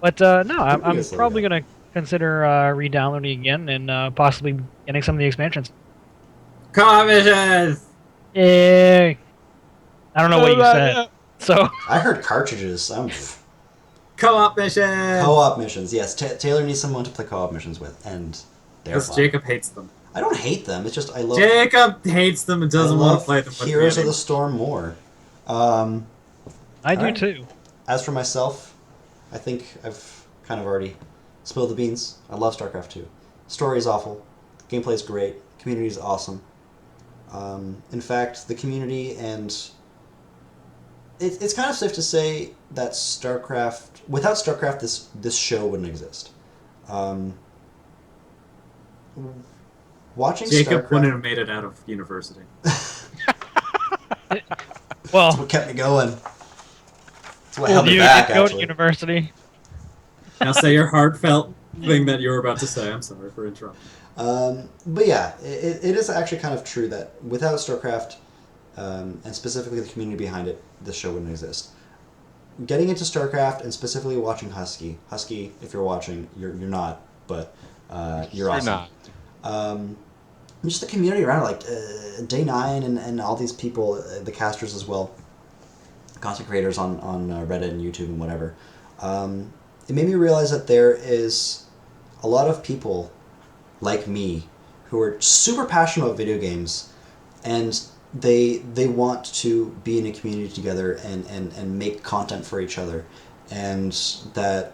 But no, I'm Yes, probably yeah. gonna consider re-downloading again and possibly getting some of the expansions. Commissions! Yay! I don't know what you said. So I heard cartridges. Co-op mission! Co-op missions. Yes, Taylor needs someone to play co-op missions with, and they're Because fun. Jacob hates them. I don't hate them. It's just I love. Jacob hates them and I doesn't want love to play them with me Heroes of the anymore. Storm more. I do Alright. too. As for myself, I think I've kind of already spilled the beans. I love StarCraft 2. Story is awful. Gameplay is great. Community is awesome. In fact, the community and it's kind of safe to say that StarCraft, without StarCraft, this show wouldn't exist. Watching Jacob StarCraft, wouldn't have made it out of university. Well, that's what kept me going. That's what well, held me you back. did go to Actually, university. Now say your heartfelt thing that you were about to say. I'm sorry for interrupting. But yeah, it is actually kind of true that without StarCraft, and specifically the community behind it, this show wouldn't exist. Getting into StarCraft and specifically watching Husky, if you're watching, you're not, but you're awesome. not. Just the community around it, like Day 9 and all these people, the casters as well, content creators on Reddit and YouTube and whatever. It made me realize that there is a lot of people like me who are super passionate about video games, and they want to be in a community together and make content for each other, and that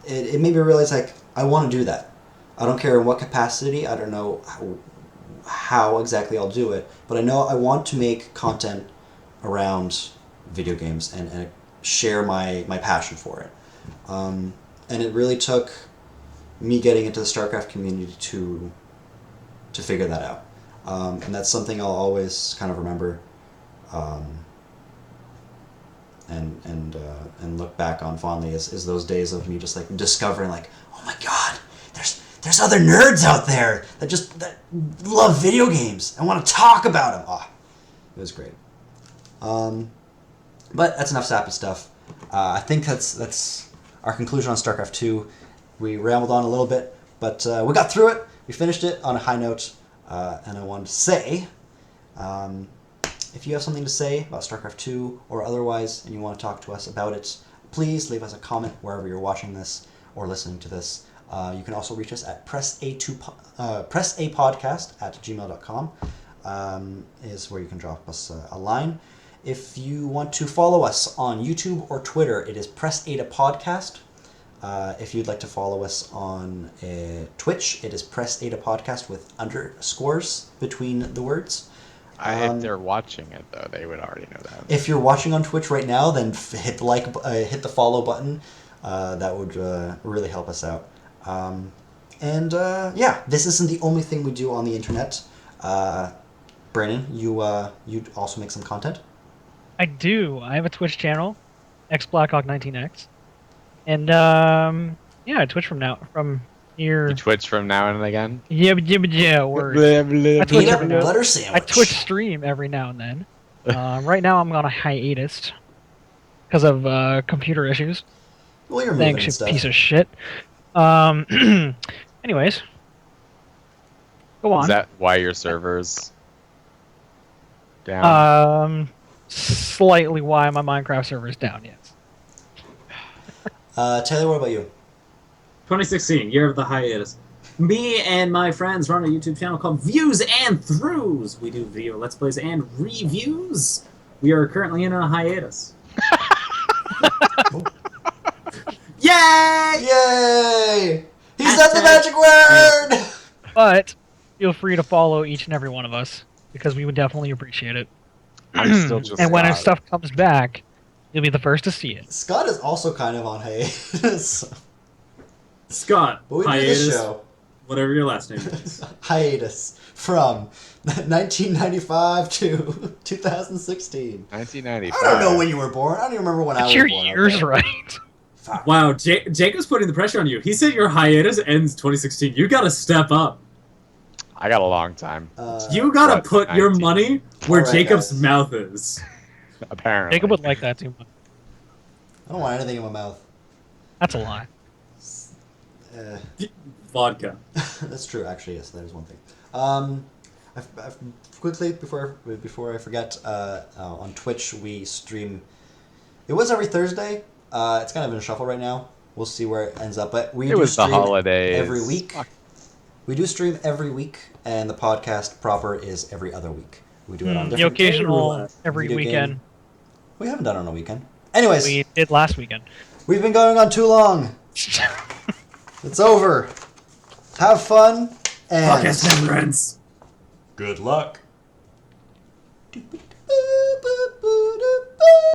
it made me realize, like, I want to do that. I don't care in what capacity. I don't know how exactly I'll do it, but I know I want to make content around video games and share my passion for it. And it really took me getting into the StarCraft community to figure that out. And that's something I'll always kind of remember, and look back on fondly is those days of me just like discovering, like, oh my god, there's other nerds out there that love video games and want to talk about them. Oh, it was great. But that's enough sappy stuff. I think that's our conclusion on StarCraft 2. We rambled on a little bit, but we got through it. We finished it on a high note. And I wanted to say, if you have something to say about StarCraft 2 or otherwise, and you want to talk to us about it, please leave us a comment wherever you're watching this or listening to this. You can also reach us at pressapodcast@gmail.com, is where you can drop us a line. If you want to follow us on YouTube or Twitter, it is pressatapodcast. If you'd like to follow us on Twitch, it is pressatapodcast with underscores between the words. If they're watching it, though, they would already know that. If you're watching on Twitch right now, then hit the follow button. That would really help us out. Yeah, this isn't the only thing we do on the internet. Brandon, you also make some content? I do. I have a Twitch channel, xblackhawk19x. And yeah, I Twitch from here. You Twitch from now and again? Yeah, word. Butter sandwich. I Twitch stream every now and then. Right now I'm on a hiatus because of computer issues. Well, you're moving Thanks, you and stuff. piece of shit. Anyways, go on. Is that why your server's down? Slightly why my Minecraft server is down, yes. Taylor, what about you? 2016, year of the hiatus. Me and my friends run a YouTube channel called Views and Throughs. We do video Let's Plays and reviews. We are currently in a hiatus. Yay! Yay! He said the magic word! But feel free to follow each and every one of us because we would definitely appreciate it. I'm still just and when our stuff comes back, you'll be the first to see it. Scott is also kind of on hiatus. Scott, But we do hiatus, this show. whatever your last name is. Hiatus from 1995 to 2016. 1995. I don't know when you were born. I don't even remember when I was Get your born. years okay? right. Fuck. Wow, Jacob's putting the pressure on you. He said your hiatus ends 2016. You gotta step up. I got a long time. You gotta what, put your 19? money where Alright, Jacob's guys. mouth is. Apparently. Jacob would like that too much. I don't want anything in my mouth. That's a lie. Vodka. That's true, actually. Yes, that is one thing. I've quickly before I forget, on Twitch we stream. It was every Thursday. It's kind of in a shuffle right now. We'll see where it ends up. But we It do was the stream holidays. every week. Fuck. We do stream every week, and the podcast proper is every other week. We do it on The different. occasional every video game. weekend. We haven't done it on a weekend. Anyways, We did last weekend. we've been going on too long. It's over. Have fun and Podcast friends. good luck.